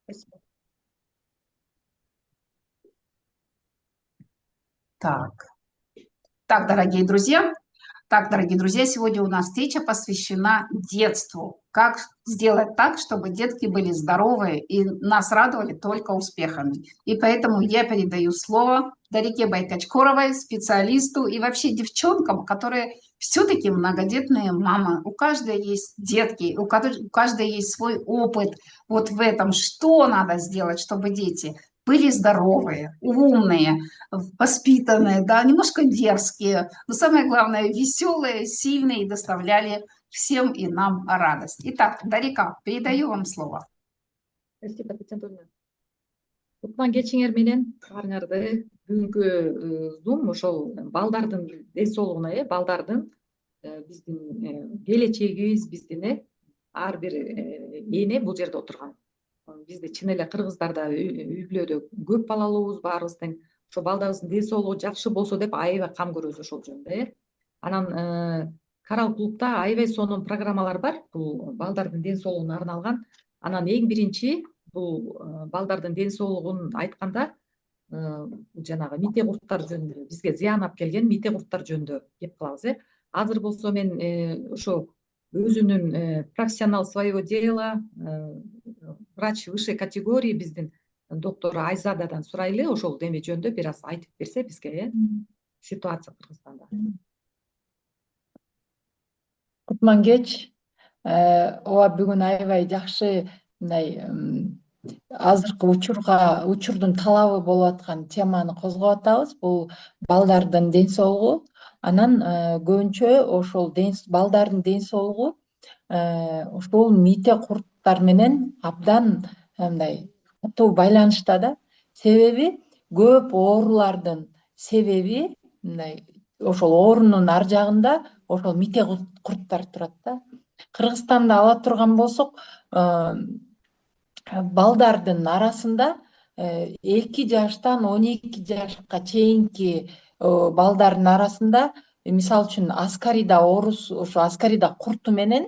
Спасибо. Так. Так, дорогие друзья, сегодня у нас встреча посвящена детству. Как сделать так, чтобы детки были здоровые и нас радовали только успехами. И поэтому я передаю слово Дарике Байкачкоровой, специалисту и вообще девчонкам, которые все-таки многодетные мамы. У каждой есть детки, у каждой есть свой опыт вот в этом, что надо сделать, чтобы дети были здоровые, умные, воспитанные, да, немножко дерзкие, но самое главное, веселые, сильные и доставляли всем и нам радость. Итак, Дарика, передаю вам слово. Спасибо, Татьяна Анатольевна. Кутман кечиңер менен баарыңарды бүгүнкү зум ошол балдардын ден соолугуна, балдардын биздин келечегибиз, биздин ар бир эне бул жерде отурган. Бизде чын эле кыргыздарда үй бүлөдө көп балалуубуз баарыбыз тең. Ошо балдарыбыздын ден соолугу жакшы болсо деп аябай кам көрөбүз ошол жөнүндө. Анан Карал клубда аябай сонун программалар бар. Бул балдардын ден соолугуна арналган. Анан эң биринчи бул балдардын ден соолугун айтканда жанагы мите курттар жөнүндө, бизге зыян алып келген мите курттар жөнүндө кеп калабыз. Азыр болсо мен ошо өзүнүн профессионал своего дела врач высшей категории биздин доктор Айзададан сурайлы, ошол деме жөнүндө бир аз айтып берсе бизге ситуация Кыргызстанда. Кутман кеч. Ооба бүгүн аябай жакшы мындай азыркы учурдун талабы болуп аткан теманы козгоп атабыз. Бул балдардын ден соолугу. Анан көбүнчө ошол балдардын ден соолугу ушул мите курттар менен абдан мындай катуу байланышта да. Себеби көп оорулардын себеби мындай ошол оорунун ар жагында ошол мите курттар турат да. Кыргызстанда ала турган болсок, балдардын арасында 2 жаштан 12 жашка чейинки балдардын арасында, мисалы үчүн аскарида оорусу, ошо аскарида курту менен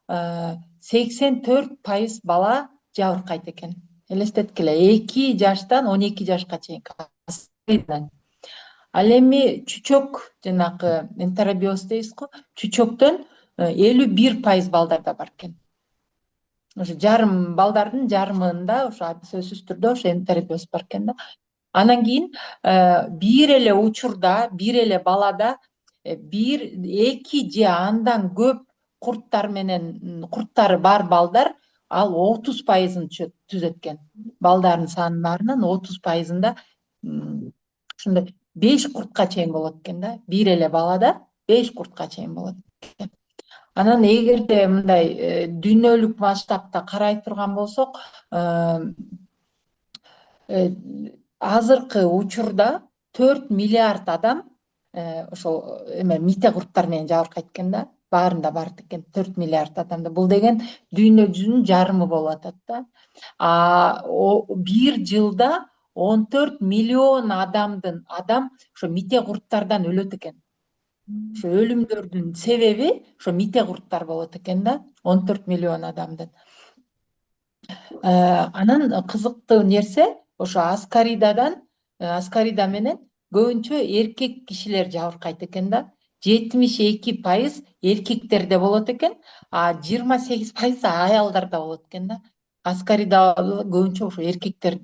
84% бала жабыркайт экен. Элестеткиле, 2 жаштан 12 жашка чейинки аскаридан. Ал эми чүчөк, жанагы энтеробиоз дейбиз го, чүчөктөн 51% балдарда бар экен. Ошо жарым балдардын жарымында ошо сөзсүз түрдө ошо энтеробиоз бар экен да. Анан кийин бир эле учурда, бир эле балада 1-2 же андан көп курттары бар балдар ал 30%-ын түзөт экен. Балдардын санынын баарынын 30%-ында ушундай 5 куртка чейин болот экен да. Бир эле балада 5 куртка чейин болот экен. Анан эгерде мындай дүйнөлүк масштабта карай турган болсок, азыркы учурда 4 миллиард адам ошол мите курттар менен жабыркайт экен да. Баарында бар экен 4 миллиард адамда. Бул деген дүйнө жүзүнүн жарымы болуп атат да. Бир жылда 14 миллион адам ошо мите курттардан өлөт экен. Ошо өлүмдөрдүн себеби ошо мите курттар болот экен да, 14 миллион адамдын. Анан кызыктуу нерсе, ошо аскарида менен көбүнчө эркек кишилер жабыркайт экен да. 72% эркектерде болот экен, 28% аялдарда болот экен да. Аскарида көбүнчө ошо эркектер.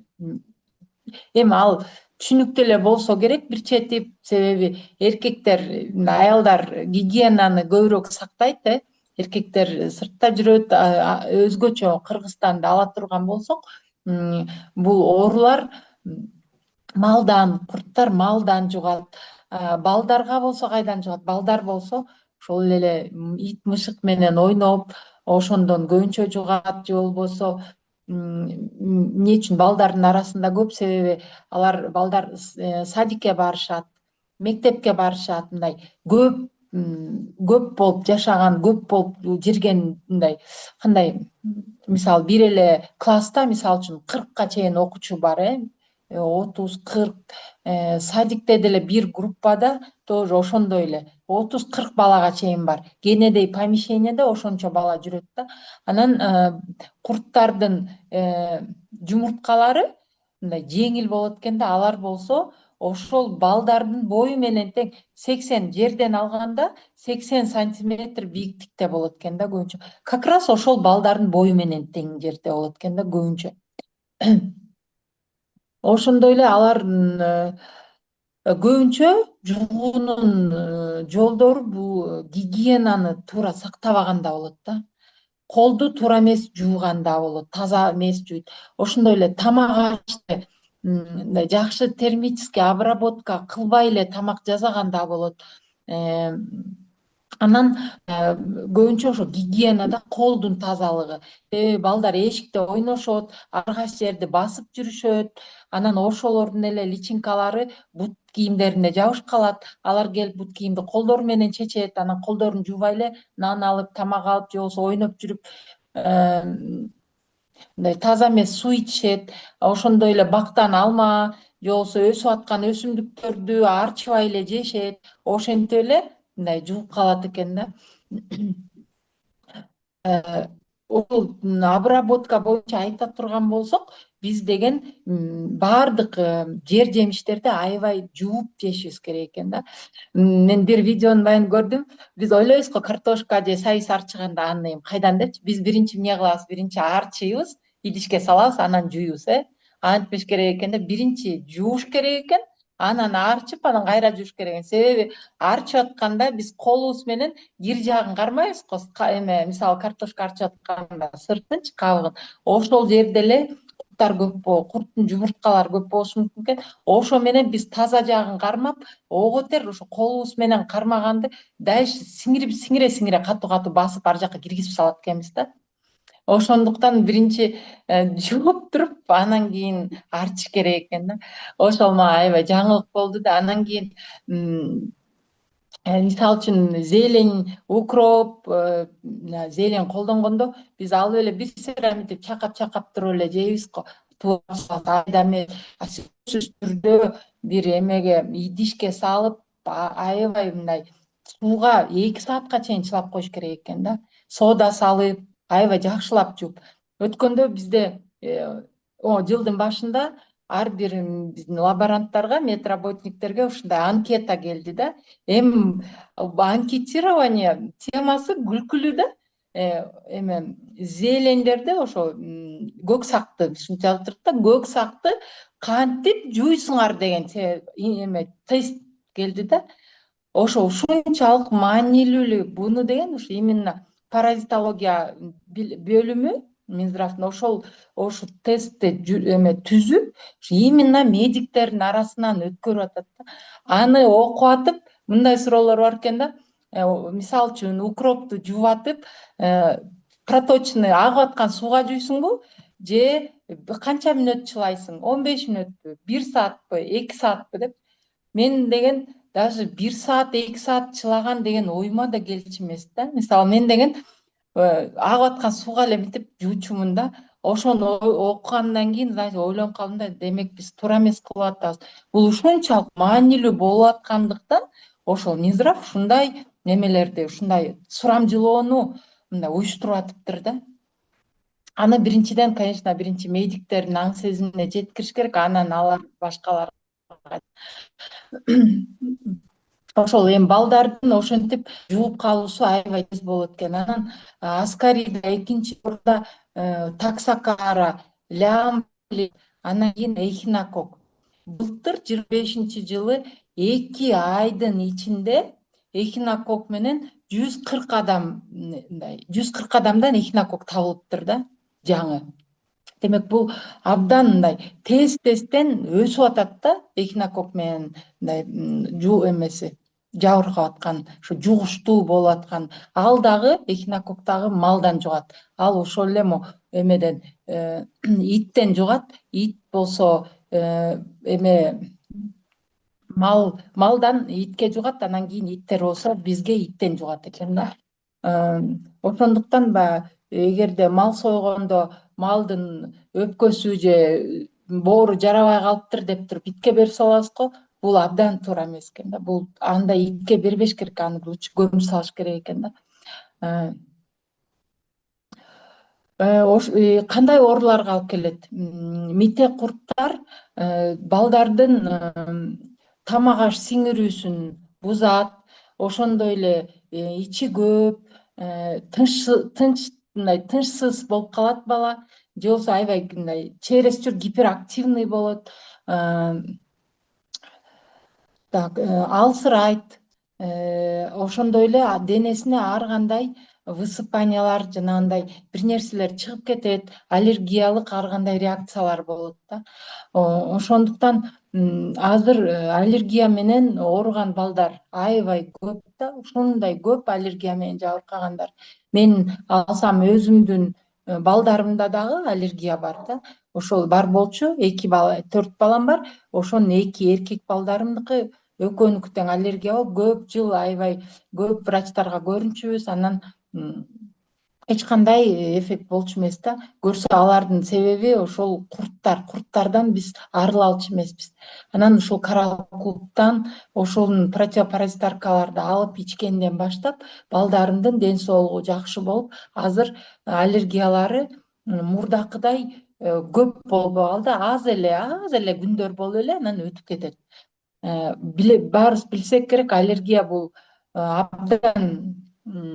Эми ал түшүнүктүү эле болсо керек бир четип, себеби эркектер, аялдар гигиенаны көбүрөөк сактайт, эркектер сыртта жүрөт. Өзгөчө Кыргызстанды ала турган болсок, бул оорулар курттар малдан жугат. Балдарга болсо кайдан жугат? Балдар болсо ошол эле ит мышык менен ойноп, ошондон көбүнчө жугат, же болбосо эмне үчүн балдардын арасында көп? Себеби балдар садикке барышат, мектепке барышат, мындай көп болуп жашаган, көп болуп жүрген, мындай кандай, мисалы бир эле класста мисалы үчүн 40ка чейин окуучу бар, 30-40. Садикте деле бир группада тоже ошондой эле 30-40 балага чейин бар. Кенедей помещениеде ошончо бала жүрөт да. Анан курттардын жумурткалары мындай жеңил болот экен да, алар болсо ошол балдардын бою менен тең 80 жерден алганда 80 сантиметр бийиктикте болот экен да көбүнчө. Как раз ошол балдардын бою менен тең жерде болот экен да көбүнчө. Ошондой эле алар көбүнчө жугуунун жолдору бул гигиенаны туура сактабаганда болот да. Колду туура эмес жууганда болот, таза эмес жуйт. Ошондой эле тамак ашты мындай жакшы термический обработка кылбай эле тамак жасаганда болот. Анан көбүнчө ошо гигиенада колдун тазалыгы. Балдар эшикте ойношот, ар кайсы жерди басып жүрүшөт. Анан ошолордун эле личинкалары бут кийимдерине жабышып калат. Алар келип бут кийимди колдору менен чечет. Анан колдорун жуубай эле нан алып, тамак алып, же болбосо ойноп жүрүп мындай таза эмес суу ичишет. Ошондой эле бактан алма же болбосо өсүп аткан өсүмдүктөрдү арчыбай эле жешет. Ошентип эле мындай жугуп калат экен да. Ошол обработка боюнча айта турган болсок, биз деген баардык жер жемиштерди аябай жууп жешибиз керек экен да. Мен бир видеонун баягы көрдүм. Биз ойлойбуз го картошка же сабиз арчыганда аны эми кайдан депчи. Биз биринчи эмне кылабыз? Биринчи арчыйбыз, идишке салабыз, анан жуйбуз, антипеш керек экен да. Биринчи жууш керек экен, анан арчып, анан кайра жууш керек экен. Себеби арчып атканда биз колубуз менен кир жагын кармайбыз го. Эме, мисалы картошка арчып атканда сыртынчы кабыгын. Ошол жерде эле курттун жумурткалары көп болушу мүмкүн экен. Ошо менен биз таза жагын кармап, ого бетер ошо колубуз менен кармаганды дальше сиңире катуу басып ар жака киргизип салат экенбиз да. Ошондуктан биринчи жууп туруп, анан кийин арчыш керек экен да. Ошол мага аябай жаңылык болду да. Анан кийин мисалы үчүн зелень, укроп, зелень колдонгондо биз алып эле бир сыйра мынтип чакап туруп эле жейбиз го. Айда эмес сөзсүз түрдө бир эмеге идишке салып, аябай мындай сууга 2 саатка чейин чылап коюш керек экен да. Сода салып, аябай жакшылап жууп. Өткөндө бизде жылдын башында ар бир биздин лаборанттарга, медработниктерге ушундай анкета келди да. Эми анкетирование темасы күлкүлүү да. Эме зелендерди, ошо көк сакты, ушунчалык турат да, көк сакты кантип жуйсуңар деген эме тест келди да. Ошо ушунчалык маанилүү буну деген ушу именно паразитология бөлүмү Минздравдын ошол тестти түзүп, именно медиктердин арасынан өткөрүп атат да. Аны окуп атып, мындай суроолор бар экен да. Мисалы үчүн укропту жууп атып, проточный агып аткан сууга жуйсуңбу же канча мүнөт чылайсың? 15 мүнөтпү, 1 саатпы, 2 саатпы деп. Мен деген даже 1 саат, 2 саат чылаган деген оюма да келчү эмес да. Мисалы мен деген агып аткан сууга эле мынтип жуучумун да. Ошону окугандан кийин, значит, ойлонуп калдым да, демек биз туура эмес кылып атабыз. Бул ушунчалык маанилүү болуп аткандыктан ошол Минздрав ушундай немелерди, ушундай сурамжылоону мындай уюштуруп атыптыр да. Аны биринчиден, конечно, биринчи медиктердин аң сезимине жеткириш керек, анан алар башкалар. Ошол эми балдардын ошентип жууп калуусу аябай тез болот экен. Анан аскарида, экинчи орунда таксакара, лямбли, анан кийин эхинокок. Былтыр 25-жылы 2 айдын ичинде эхинокок менен 140 адам, 140 адамдан эхинокок табылыптыр да, жаңы. Демек бул абдан мындай тез-тезден өсүп атат да, эхинокок менен мындай эмеси жабыркап аткан, ушу жугуштуу болуп аткан. Ал дагы эхинокок дагы малдан жугат. Ал ошол эле эмеден иттен жугат. Ит болсо малдан итке жугат, анан кийин иттер болсо бизге иттен жугат экен да. Ошондуктан эгерде мал сойгондо малдын өпкөсү же боору жарабай калыптыр деп туруп итке берип салабыз го, бул абдан туура эмес экен да. Бул андай итке бербеш керек, аны лучше көмүп салыш керек экен да. Кандай ооруларга алып келет? Мите курттар балдардын тамак аш сиңирүүсүн бузат, ошондой эле ичи көп, мындай тынчсыз болуп калат бала, же болбосо аябай мындай чересчур гиперактивный болот, алсырайт, ошондой эле денесине ар кандай высыпаниялар, жанагындай бир нерселер чыгып кетет, аллергиялык ар кандай реакциялар болот да. Ошондуктан азыр аллергия менен ооруган балдар аябай көп да, ушундай көп аллергия менен жабыркагандар. Мен алсам өзүмдүн балдарымда дагы аллергия бар да. Ошол бар болчу, 4 балам бар. Ошонун 2 эркек балдарымдыкы экөөнүкү тең аллергия болуп, көп жыл аябай көп врачтарга көрүнчүбүз, анан эч кандай эффект болчу эмес да. Көрсө алардын себеби ошол курттардан биз арыла алчу эмеспиз. Анан ушул Карал клубтан ошонун противопаразитаркаларды алып ичкенден баштап балдарымдын ден соолугу жакшы болуп, азыр аллергиялары мурдакыдай көп болбой калды. Аз эле күндөр болуп эле анан өтүп кетет. Баарыбыз билсек керек, аллергия бул абдан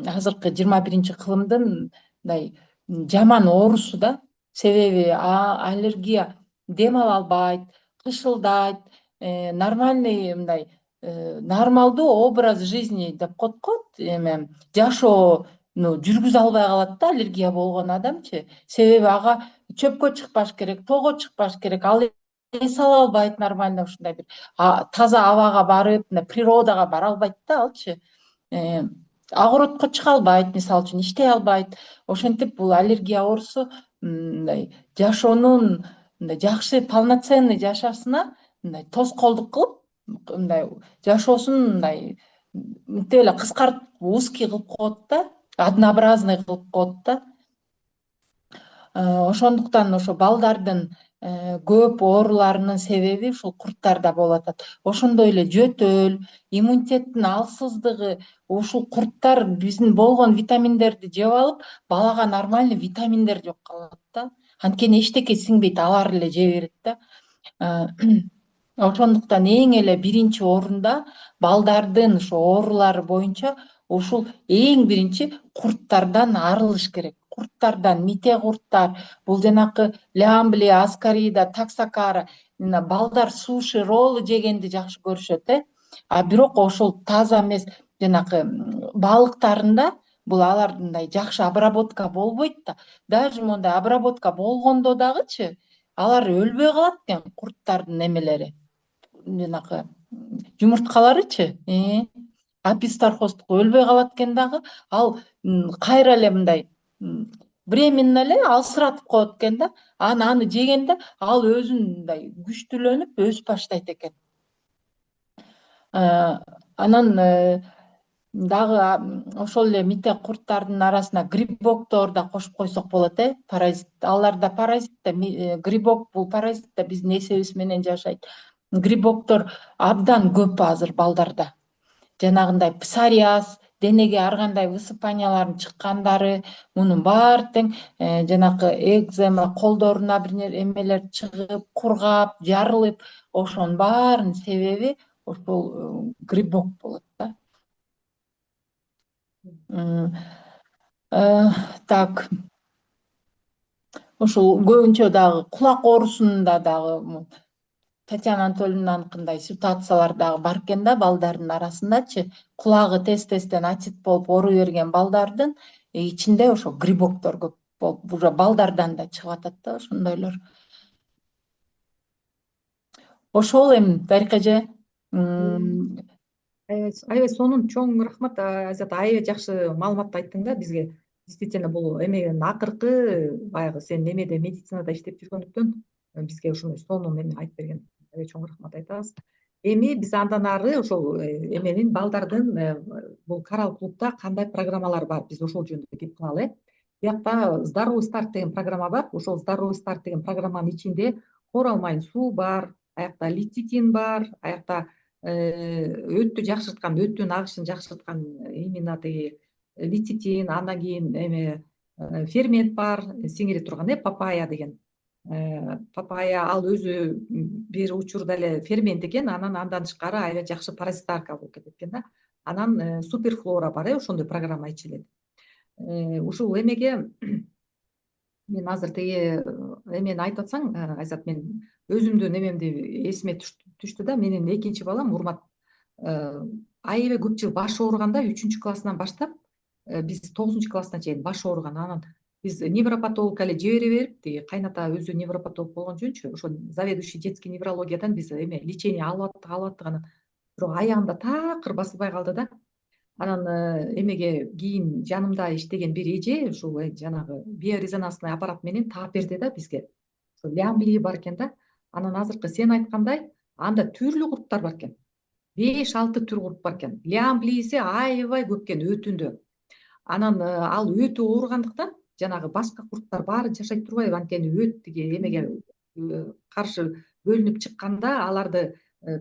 азыркы 21-кылымдын мындай жаман оорусу да. Себеби аллергия дем ала албайт, кышылдайт, нормальный мындай нормалдуу образ жизни деп коет, эме жашоону жүргүзө албай калат да, аллергия болгон адамчы. Себеби ага чөпкө чыкпаш керек, тоого чыкпаш керек, ал эс ала албайт нормально, ушундай бир таза абага барып, природага бара албайт да алчы. Огородко чыга албайт, мисалы үчүн иштей албайт. Ошентип бул аллергия оорусу мындай жашоонун мындай жакшы полноценный жашасына мындай тоскоолдук кылып, мындай жашоосун мындай мынтип эле кыскартып, узкий кылып коет да, однообразный кылып коет да. Ошондуктан ошо балдардын көп ооруларынын себеби ушул курттарда болуп атат. Ошондой эле жөтөл, иммунитеттин алсыздыгы, ушул курттар биздин болгон витаминдерди жеп алып, балага нормальный витаминдер жок калат да. Анткени эчтеке сиңбейт, алар эле жей берет да. Ошондуктан эң эле биринчи орунда балдардын ошо оорулары боюнча ушул эң биринчи курттардан арылыш керек. Курттардан, мите курттар, бул жанакы лямблия, аскарида, таксакара, балдар суши, роллу жегенди жакшы көрүшөт, бирок ошол таза эмес жанакы балыктарында бул алардындай жакшы обработка болбойт да. Даже мондай обработка болгондо дагычы алар өлбөй калат экен, курттардын эмелери, жанакы жумурткаларычы, апистархоздук өлбөй калат экен дагы, ал кайра эле мындай временно эле алсыратып коет экен да. Аны жегенде ал өзүн мындай күчтүүлөнүп өсүп баштайт экен. Анан дагы ошол эле мите курттардын арасына грибоктор да кошуп койсок болот, паразит. Алар да паразит да, грибок бул паразит да, биздин эсебибиз менен жашайт. Грибоктор абдан көп азыр балдарда. Жанагындай псориаз, денеге ар кандай высыпаниялардын чыккандары, мунун баары тең жанакы экзема, колдоруна бир эмелер чыгып, кургап, жарылып, ошонун баарынын себеби ошол грибок болот да. Так, ошол көбүнчө дагы кулак оорусунда дагы Татьяна Анатольевнаныкындай ситуациялар дагы бар экен да, балдардын арасындачы. Кулагы тез-тезден отит болуп ооруй берген балдардын ичинде ошо грибоктор көп болуп, уже балдардан да чыгып атат да ошондойлор. Ошол эми Дарика эже. Аябай сонун чоң рахмат, Азат. Аябай жакшы маалыматты айттың да бизге. Действительно бул эменин акыркы баягы сен немеде медицинада иштеп жүргөндүктөн бизге ушундай сонун эме айтып берген. Аябай чоң рахмат айтабыз. Эми биз андан ары ошол эменин балдардын бул Карал клубда кандай программалар бар, биз ошол жөнүндө кеп кылалы. Биякта здоровый старт деген программа бар. Ошол здоровый старт деген программанын ичинде коралмай суу бар, аякта лецитин бар, аякта өттү жакшырткан, өттүн агышын жакшырткан именно тиги лецитин, андан кийин эме фермент бар, сиңире турган папайя деген. Папайя ал өзү бир учурда эле фермент экен, андан тышкары аябай жакшы паразитарка болуп кетет экен да. Анан суперфлора бар, ошондой программа ичилет. Ушул эмеге мен азыр тиги эмени айтып атсаң, Айзат, мен өзүмдүн эмемди эсиме түштү да. Менин экинчи балам Урмат аябай көп жыл башы ооруганда 3-классынан баштап биз 9-классына чейин башы ооруган. Анан биз невропатологко эле жибере берип, тиги кайната өзү невропатолог болгон үчүнчү, ошо заведующий детский неврологиядан биз лечение алып аттык. Анан бирок аягында такыр басылбай калды да. Анан эмеге кийин жанымда иштеген бир эже ушул жанагы биорезонансный аппарат менен таап берди да бизге. Лямблии бар экен да. Анан азыркы сен айткандай анда түрлүү курттар бар экен. 5-6 түр курт бар экен. Лямблииси аябай көп экен өтүндө. Анан ал өтү ооругандыктан жанагы башка курттар баары жашай турбайбы, анткени өт тиги эмеге каршы бөлүнүп чыкканда аларды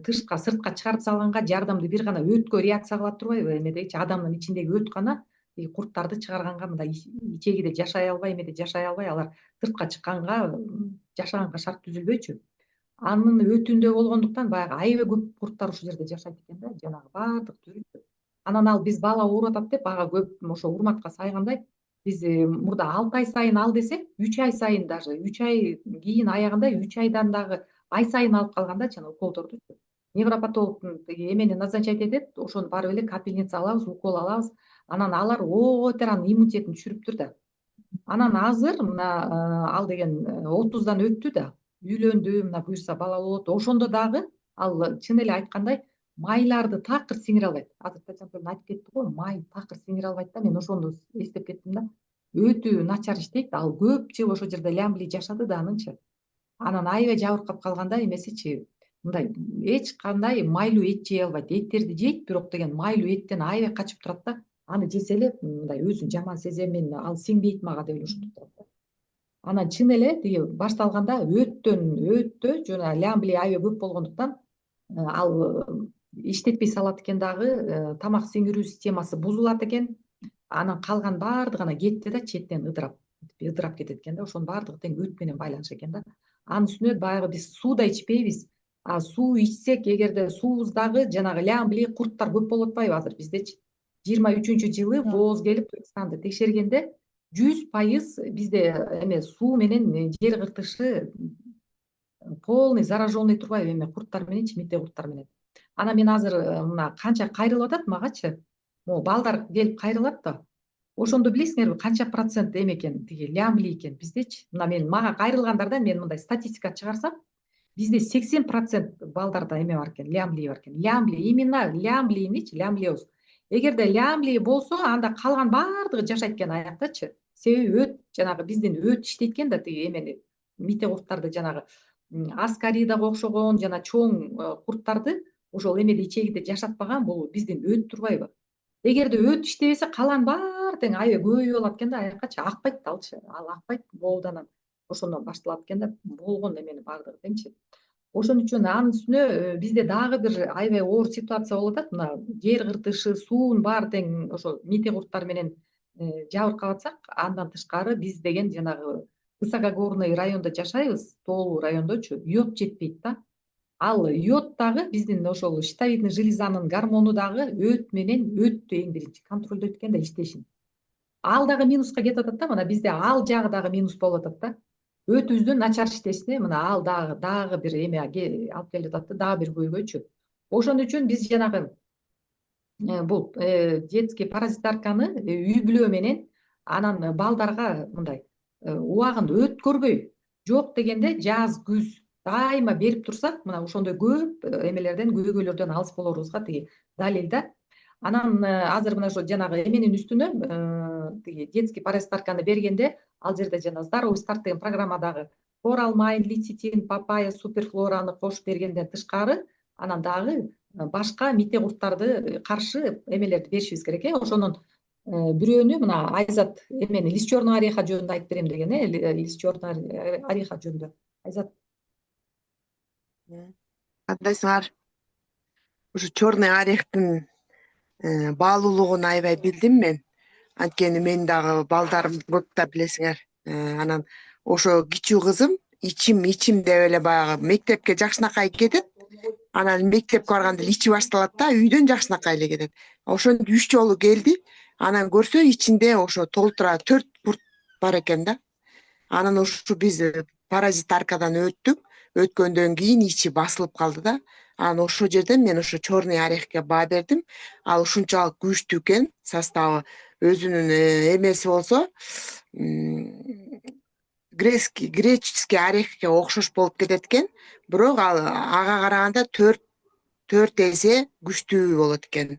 тышка, сыртка чыгарып салганга жардамды бир гана өткө реакция кылат турбайбы, эмедегичи адамдын ичиндеги өт гана курттарды чыгарганга, мындай ичегиде жашай албай, эмеде жашай албай, алар сыртка чыкканга, жашаганга шарт түзүлбөйчү. Анын өтүндө болгондуктан баягы аябай көп курттар ушул жерде жашайт экен да, жанагы баардык түрү. Анан ал биз бала ооруп атат деп ага көп ошо Урматка сайгандай биз мурда 6 ай сайын ал десек, 3 ай сайын, даже 3 ай кийин аягында 3 айдан дагы ай сайын алып калганда жана уколдорду. Невропатологдун эмени назначать этет, ошону барып эле капельница алабыз, укол алабыз. Анан алар оотер анын иммунитетин түшүрүптүр да. Анан азыр мына ал деген 30дан өттү да, үйлөндү, мына буюрса балалуу болот. Ошондо дагы ал чын эле айткандай майларды такыр сиңире албайт. Азыр Татьяна айтып кетти го, май такыр сиңире албайт да. Мен ошону эстеп кеттим да. Өтү начар иштейт. Ал көп жыл ошол жерде лямблий жашады да анынчы. Анан аябай жабыркап калганда эмесичи, мындай эч кандай майлуу эт жей албайт. Эттерди жейт, бирок деген майлуу эттен аябай качып турат да. Аны жесе эле мындай өзүн жаман сезем, мен ал сиңбейт мага деп эле ушинтип турат да. Анан чын эле тиги башталганда өттө жана лямблий аябай көп болгондуктан ал иштетпей салат экен дагы, тамак сиңирүү системасы бузулат экен. Анан калган баардыгы ана кетти да, четтен ыдырап кетет экен да. Ошонун баардыгы тең өт менен байланыш экен да. Анын үстүнө баягы биз суу да ичпейбиз. А суу ичсек, эгерде суубуздагы жанагы лямблий курттар көп болуп атпайбы азыр биздечи? 23-жылы БООЗ келип Кыргызстанды текшергенде 100% бизде эме суу менен жер кыртышы полный зараженный турбайбы эме курттар мененчи, мите курттар менен. Анан мен азыр мына канча кайрылып атат магачы, могу балдар келип кайрылат да. Ошондо билесиңерби канча процент эме экен, тиги лямблий экен биздечи. Мына мага кайрылгандардан мен мындай статистика чыгарсам, бизде 80% балдарда эме бар экен, лямблий бар экен. Лямблий, именно лямблийничи, лямблиоз. Эгерде лямблий болсо, анда калган баардыгы жашайт экен аяктачы. Себеби өт, жанагы биздин өт иштейт экен да, тиги эмени, мите курттарды, жанагы аскаридага окшогон жана чоң курттарды ошол эмеде ичегиде жашатпаган, бул биздин өт турбайбы? Эгерде өт иштебесе, калган баары тең аябай көбөйүп алат экен да, аяккачы акпайт алчы. Ал акпайт, болудан ошондон башталат экен да, болгон эмени баардыгы теңчи. Ошон үчүн анын үстүнө бизде дагы бир аябай оор ситуация болуп атат. Мына жер кыртышы, суунун баары тең ошо мите курттар менен жабыркап атсак, андан тышкары биз деген жанагы высокогорный райондо жашайбыз, тоолуу райондочу, йод жетпейт да. Ал йод дагы биздин ошол щитовидный железанын гормону дагы өт менен өттү эң биринчи контролдойт экен да иштешин. Ал дагы минуска кетип атат да, мына бизде ал жагы дагы минус болуп атат да. Өтүбүздүн начар иштешине мына ал дагы бир эме алып келип атат да, дагы бир көйгөйчү. Ошон үчүн биз жанагы бул детский паразитарканы үй бүлө менен анан балдарга мындай убагында өткөрбөй, жок дегенде жаз, күз дайыма берип турсак, мына ошондой көп эмелерден, көйгөйлөрдөн алыс болорубузга тиги далил да. Анан азыр мына ошо жанагы эменин үстүнө тиги детский паразитарканы бергенде, ал жерде жана здоровый старт деген программадагы форалмайн, лецитин, папайя, суперфлораны кошуп бергенден тышкары, анан дагы башка мите курттарды каршы эмелерди беришибиз керек. Ошонун бирөөнү мына Айзат эмени лист черного ореха жөнүндө айтып берем деген, лист черного ореха жөнүндө. Айзат. Кандайсыңар? Ушу черный орехтин баалуулугун аябай билдим мен. Анткени менин дагы балдарым көп да билесиңер. Анан ошо кичүү кызым ичим деп эле баягы мектепке жакшынакай кетет. Анан мектепке барганда эле ичи башталат да, үйдөн жакшынакай эле кетет. Ошентип 3 жолу келди. Анан көрсө ичинде ошо толтура 4 курт бар экен да. Анан ушу биз паразитаркадан өттүк. Өткөндөн кийин ичи басылып калды да. Анан ошол жерден мен ошо черный орехке баа бердим. Ал ушунчалык күчтүү экен составы. Өзүнүн эмеси болсо греческий орехке окшош болуп кетет экен. Бирок ага караганда 4 эсе күчтүү болот экен.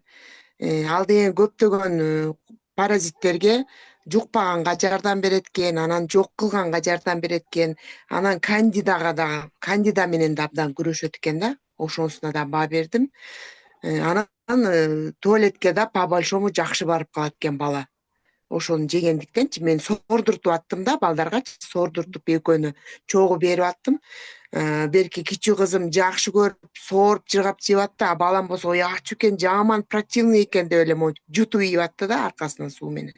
Ал деген көптөгөн паразиттерге жукпаганга жардам берет экен, анан жок кылганга жардам берет экен. Анан кандида менен да абдан күрөшөт экен да. Ошонусуна да баа бердим. Анан туалетке да по большому жакшы барып калат экен бала. Ошону жегендиктенчи мен соордуртуп аттым да, балдаргачы соордуртуп экөөнү чогуу берип аттым. Берки кичүү кызым жакшы көрүп, сооруп жыргап жеп атты, а балам болсо ой ачуу экен, жаман противный экен деп эле монтип жутуп ийип атты да аркасынан суу менен.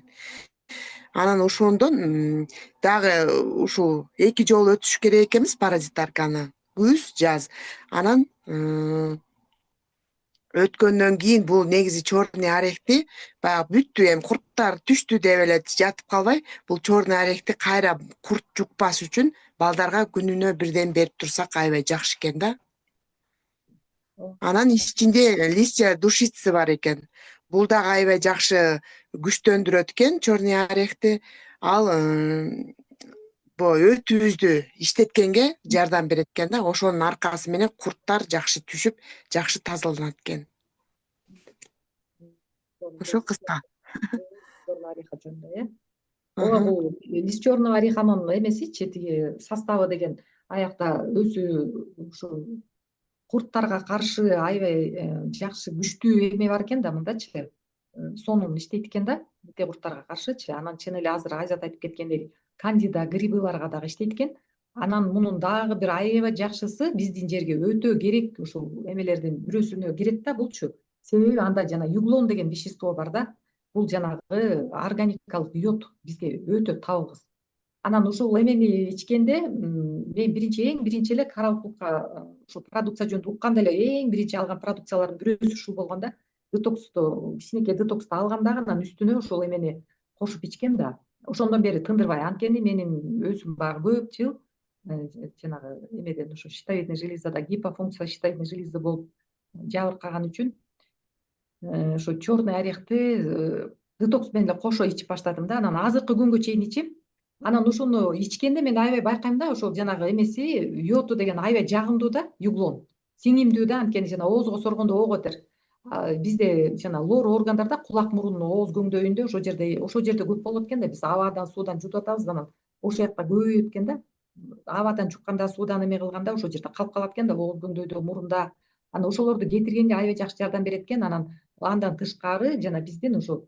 Анан ошондон дагы ушул 2 жолу өтүш керек экенбиз паразитарканы. Күз, жаз. Анан өткөндөн кийин бул негизи черный орехти баягы бүттү, эми курттар түштү деп эле жатып калбай, бул черный орехти кайра курт жукпас үчүн балдарга күнүнө бирден берип турсак аябай жакшы экен да. Анан ичинде листья душицы бар экен. Бул дагы аябай жакшы күчтөндүрөт экен черный орехти. Ал өтүбүздү иштеткенге жардам берет экен да. Ошонун аркасы менен курттар жакшы түшүп, жакшы тазаланат экен. Ошо кыска. Черный ореха жөнүндө, ооба бул лист черного ореханын эмесичи, тиги составы деген аякта өзү ушу курттарга каршы аябай жакшы күчтүү эме бар экен да, мындачы сонун иштейт экен да, бите курттарга каршычы. Анан чын эле азыр Айзат айтып кеткендей кандида грибыларга дагы иштейт экен. Анан мунун дагы бир аябай жакшысы биздин жерге өтө керек ушул эмелердин бирөөсүнө кирет да булчу. Себеби анда жана юглон деген вещество бар да. Бул жанагы органикалык йод бизге өтө табылгыс. Анан ушул эмени ичкенде мен эң биринчи эле каралыклыкка ушул продукция жөнүндө укканда эле эң биринчи алган продукциялардын бирөөсү ушул болгон да. Детоксту, кичинекей детоксту алганда анан үстүнө ушул эмени кошуп ичкем да. Ошондон бери тындырбай. Анткени менин өзүм багы көп жыл жанагы эмеден ушу щитовидный железада гипофункция щитовидной железы болуп жабыркаган үчүн ошо черный орехти детокс менен эле кошо ичип баштадым да. Анан азыркы күнгө чейин ичем. Анан ушуну ичкенде мен аябай байкайм да, ошол жанагы эмеси йоду деген аябай жагымдуу да, юглон. Сиңимдүү да, анткени жана оозго соргондо ого өтөр. Бизде жана лор органдарда кулак, мурун, ооз көңдөйүндө ошол жерде көп болот экен да. Биз абадан, суудан жутуп атабыз, анан ошол жакта көбөйөт экен да. Абадан жукканда, суудан эме кылганда ошол жерде калып калат экен да, ооз көңдөйдө, мурунда. Анан ошолорду кетиргенде аябай жакшы жардам берет экен. Анан андан тышкары жана биздин ошол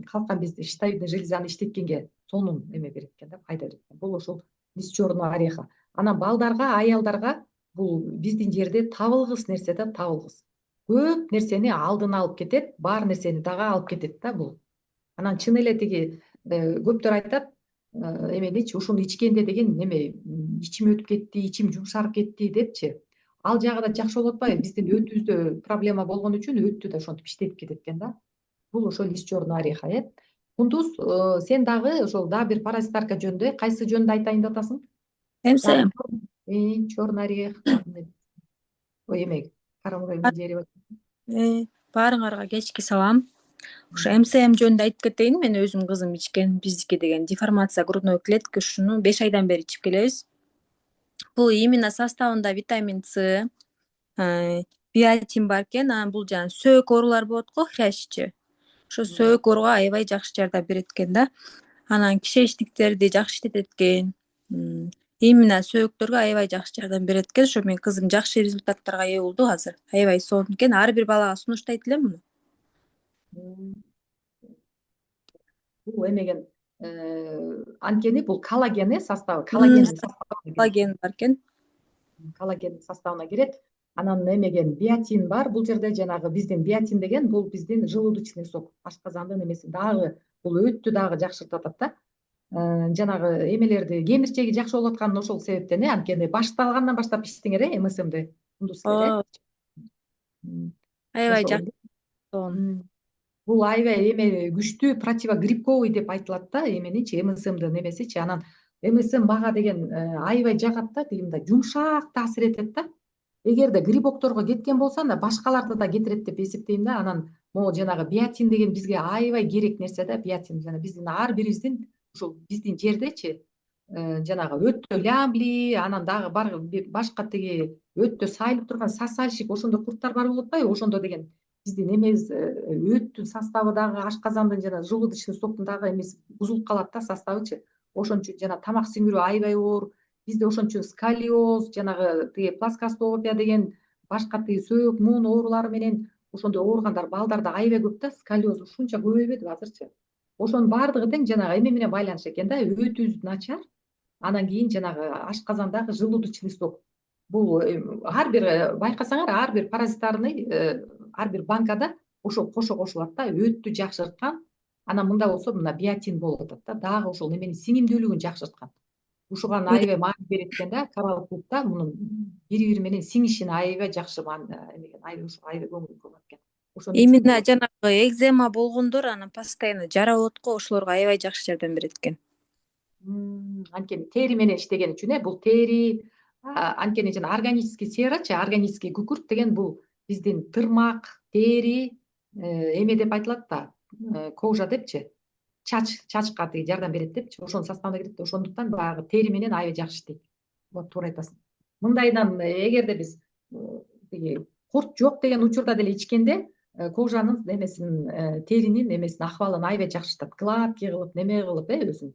калкан бизди щитовидный железаны иштеткенге сонун эме берет экен да, пайда берет экен. Бул ошол лист черного ореха. Анан балдарга, аялдарга бул биздин жерде табылгыс нерсе да, табылгыс. Көп нерсени алдын алып кетет, бар нерсени дагы алып кетет да бул. Анан чын эле тиги көптөр айтат, эмеличи ушуну ичкенде деген эме ичим өтүп кетти, ичим жумшарып кетти депчи. Ал жагы да жакшы болуп атпайбы? Биздин өтүбүздө проблема болгон үчүн өттү да ошентип иштетип кетет экен да. Бул ошол лист черного ореха, Кундуз, сен дагы ошол дагы бир паразитарка жөнүндө кайсы жөнүндө айтайын деп атасың? МСМ. Черный орех. Ой, эме карамурайны жери. Баарыңарга кечки салам. Ошо МСМ жөнүндө айтып кетейин. Мен өзүм кызым ичкен, биздики деген деформация грудной клетки, ушуну 5 айдан бери ичип келебиз. Бул именно составында витамин С, биотин бар экен. Анан бул жана сөөк оорулар болот го, хрящчы. Ошо сөөк ооруга аябай жакшы жардам берет экен да. Анан кишечниктерди жакшы иштетет экен. Именно сөөктөргө аябай жакшы жардам берет экен. Ошо менин кызым жакшы результаттарга ээ болду азыр. Аябай сонун экен. Ар бир балага сунуштайт элем муну. Бул эмеген анткени бул коллаген составы, коллаген бар экен. Коллаген составына кирет. Анан эмеген биотин бар. Бул жерде жанагы биздин биотин деген бул биздин желудочный сок, ашказандын эмеси. Дагы бул өттү дагы жакшыртып атат да. Жанагы эмелерди кемирчеги жакшы болуп атканы ошол себептен анткени башталгандан баштап ичсеңер МСМди кундуз эле. Аябай Ошо жакшы. бул аябай эме күчтүү противогрибковый деп айтылат да эменичи МСМдин немесичи. Анан МСМ мага деген аябай жагат да, мындай жумшак таасир этет да. Эгерде грибокторго кеткен болсо анда башкаларды да кетирет деп эсептейм да. Анан могу жанагы биотин деген бизге аябай керек нерсе да, биотин. Жана биздин ар бирибиздин ушул биздин жердечи жанагы өттө лямбли, анан дагы башка тиги өттө сайылып турган сосальщик ошондой курттар бар болуп атпайбы? Ошондо деген биздин эмебиз өттүн составы дагы ашказандын жана желудочный соктун дагы эмеси бузулуп калат да, составычы. Ошон үчүн жана тамак сиңирүү аябай оор. Бизде ошон үчүн сколиоз, жанагы тиги плоскостопия деген башка тиги сөөк муун оорулары менен ошондой ооругандар балдарда аябай көп да. Сколиоз ушунча көбөйбөдү азырчы. Ошонун баардыгы тең жанагы эме менен байланыш экен да, өтүбүз начар. Анан кийин жанагы ашказандагы желудочный сок. Бул ар бир байкасаңар, ар бир паразитарный ар бир банкада ошол кошо кошулат да, өттү жакшырткан. Анан мында болсо мына биотин болуп атат да, дагы ошол эменин сиңимдүүлүгүн жакшырткан. Ушуга аябай маани берет экен да, коралл клубда мунун бири менен сиңишине аябай жакшы эмеген, аябай көңүл бурат экен. Именно жанагы экзема болгондор анан постоянно жара болот го, ошолорго аябай жакшы жардам берет экен. Анткени тери менен иштеген үчүн бул тери анткени жана органический серачы, органический күкүрт деген бул биздин тырмак, тери эме деп айтылат да, кожа депчи, чачка тиги жардам берет депчи, ошонун составына кирет. Ошондуктан баягы тери менен аябай жакшы иштейт. Вот туура айтасың. Мындайдан эгерде биз тиги курт жок деген учурда деле ичкенде кожанын эмесин, теринин эмесин акыбалын аябай жакшыртат. Гладкий кылып, неме кылып өзүн.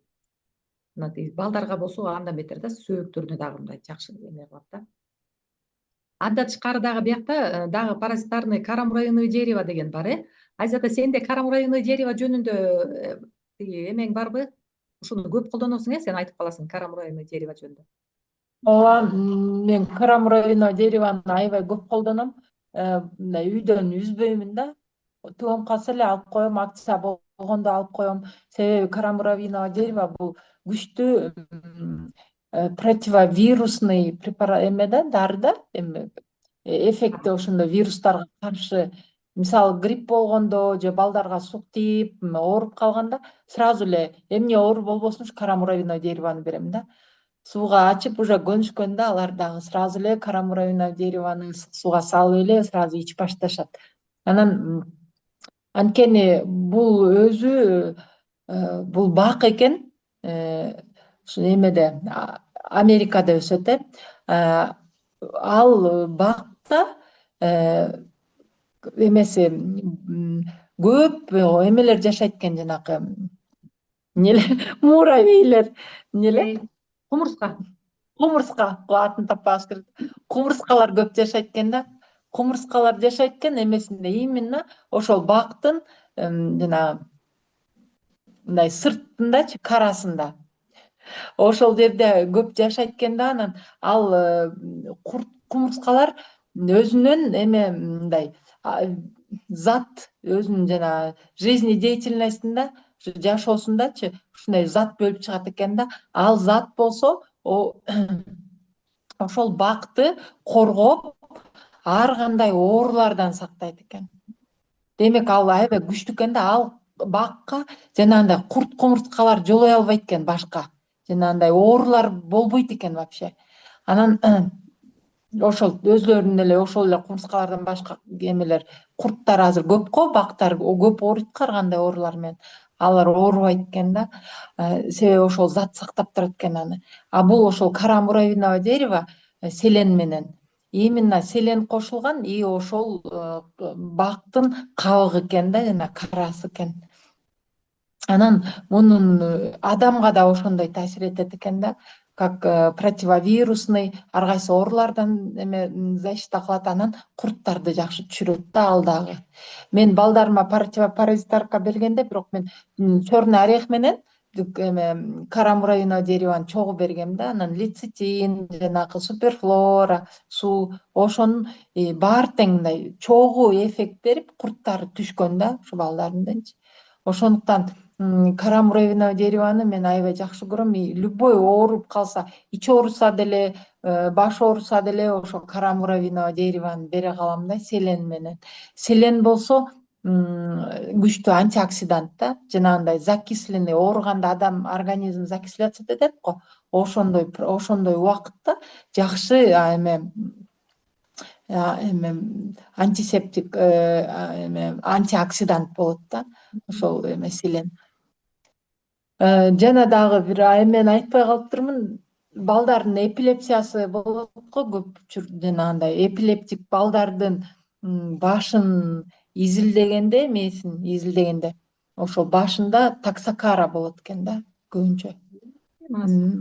Мына тиги балдарга болсо андан бетер да, сөөктөрүнө дагы мындай жакшы эме кылат да. Андан тышкары дагы биякта дагы паразитарный карамуравиновое дерево деген бар. Айзада, сенде карамуравиновое дерево жөнүндө тиги эмең барбы? Ушуну көп колдоносуң сен айтып каласың карамуравиновое дерево жөнүндө. Ооба, мен карамуравиновое деревону аябай көп колдоном. Мындай үйдөн үзбөймүн да. Туугум калса эле алып коем, акция болгондо алып коем. Себеби карамуравиновое дерево бул күчтүү противовирусный препарат эме да, дары да, эффекти ошондой вирустарга каршы. Мисалы грипп болгондо же балдарга сук тийип, ооруп калганда сразу эле эмне ооруп болбосунчу карамуравиновое деревону берем да. Сууга ачып уже көнүшкөндө алар дагы сразу эле карамуравиновое деревону сууга салып эле сразу ичип башташат. Анан анткени бул өзү бул бак экен, ушу эмеде Америкада өсөт. Ал бакта эмеси көп эмелер жашайт экен, жанагы муравейлер, кумурска атын таппабыз керек. Кумурскалар көп жашайт экен да. Кумурскалар жашайт экен эмесинде, именно ошол бактын жанагы мындай сыртындачы, карасында. Ошол жерде көп жашайт экен да. Анан ал кумурскалар өзүнүн эме мындай зат, өзүнүн жанагы жизнедеятельностунда, жашоосундачы ушундай зат бөлүп чыгат экен да. Ал зат болсо ошол бакты коргоп, ар кандай оорулардан сактайт экен. Демек ал аябай күчтүү экен да. Ал бакка жанагындай курт кумурскалар жолой албайт экен, башка жанагындай оорулар болбойт экен вообще. Анан ошол өзлөрүнүн эле ошол эле кумурскалардан башка эмелер, курттар азыр көп го, бактар көп ооруйт, ар кандай оорулар менен. Алар оорубайт экен да, себеби ошол зат сактап турат экен аны. А бул ошол карамуравиновое дерево селен менен, именно селен кошулган, и ошол бактын кабыгы экен да, жана карасы экен. Анан мунун адамга да ошондой таасир этет экен да, как противовирусный, ар кайсы оорулардан защита кылат. Анан курттарды жакшы түшүрөт да ал дагы. Мен балдарыма противопаразитарка бергенде, бирок мен черный орех менен карамуравиновое деревону чогуу бергем да. Анан лецитин, жанагы суперфлора, ошонун баары тең мындай чогуу эффект берип, курттары түшкөн да ушу балдарымдынчы. Ошондуктан карамуровиновое деревону мен аябай жакшы көрөм. И любой ооруп калса, ич ооруса деле, баш ооруса деле ошо карамуровиновое деревону бере калам да, селен менен. Селен болсо күчтүү антиоксидант да, жанагындай закисленный, ооруганда адам организм закисляться этет го. Ошондой убакытта жакшы антисептик, антиоксидант болот да, ошол селен. Жана дагы бир мен айтпай калыптырмын, балдардын эпилепсиясы болот го көп, жанагындай эпилептик балдардын башын изилдегенде, эмесин изилдегенде, ошол башында таксокара болот экен да, көбүнчө.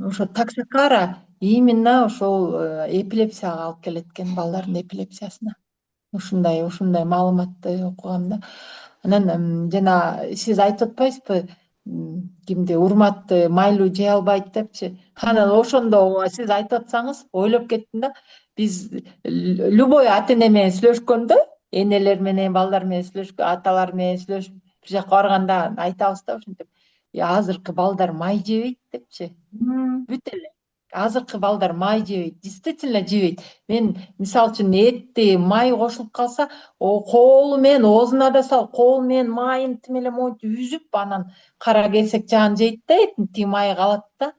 Ошо таксокара именно ошол эпилепсияга алып келет экен, балдардын эпилепсиясына. Ушундай маалыматты окугам да. Анан жана сиз айтып атпайсызбы, кимди урматты майлуу жей албайт депчи. Анан ошондо сиз айтып атсаңыз ойлоп кеттим да. Биз любой ата эне менен сүйлөшкөндө, энелер менен балдар менен сүйлөшкө, аталар менен сүйлөшүп бир жака барганда айтабыз да ушинтип. Азыркы балдар май жебейт депчи. Бүт эле. Азыркы балдар май жебейт, действительно жебейт. Мен мисалы үчүн этти май кошулуп калса, колу менен оозуна да салып, колу менен майын тимеле монтип үзүп, анан кара кесек жаан жейт да, эттин тиги майы калат да.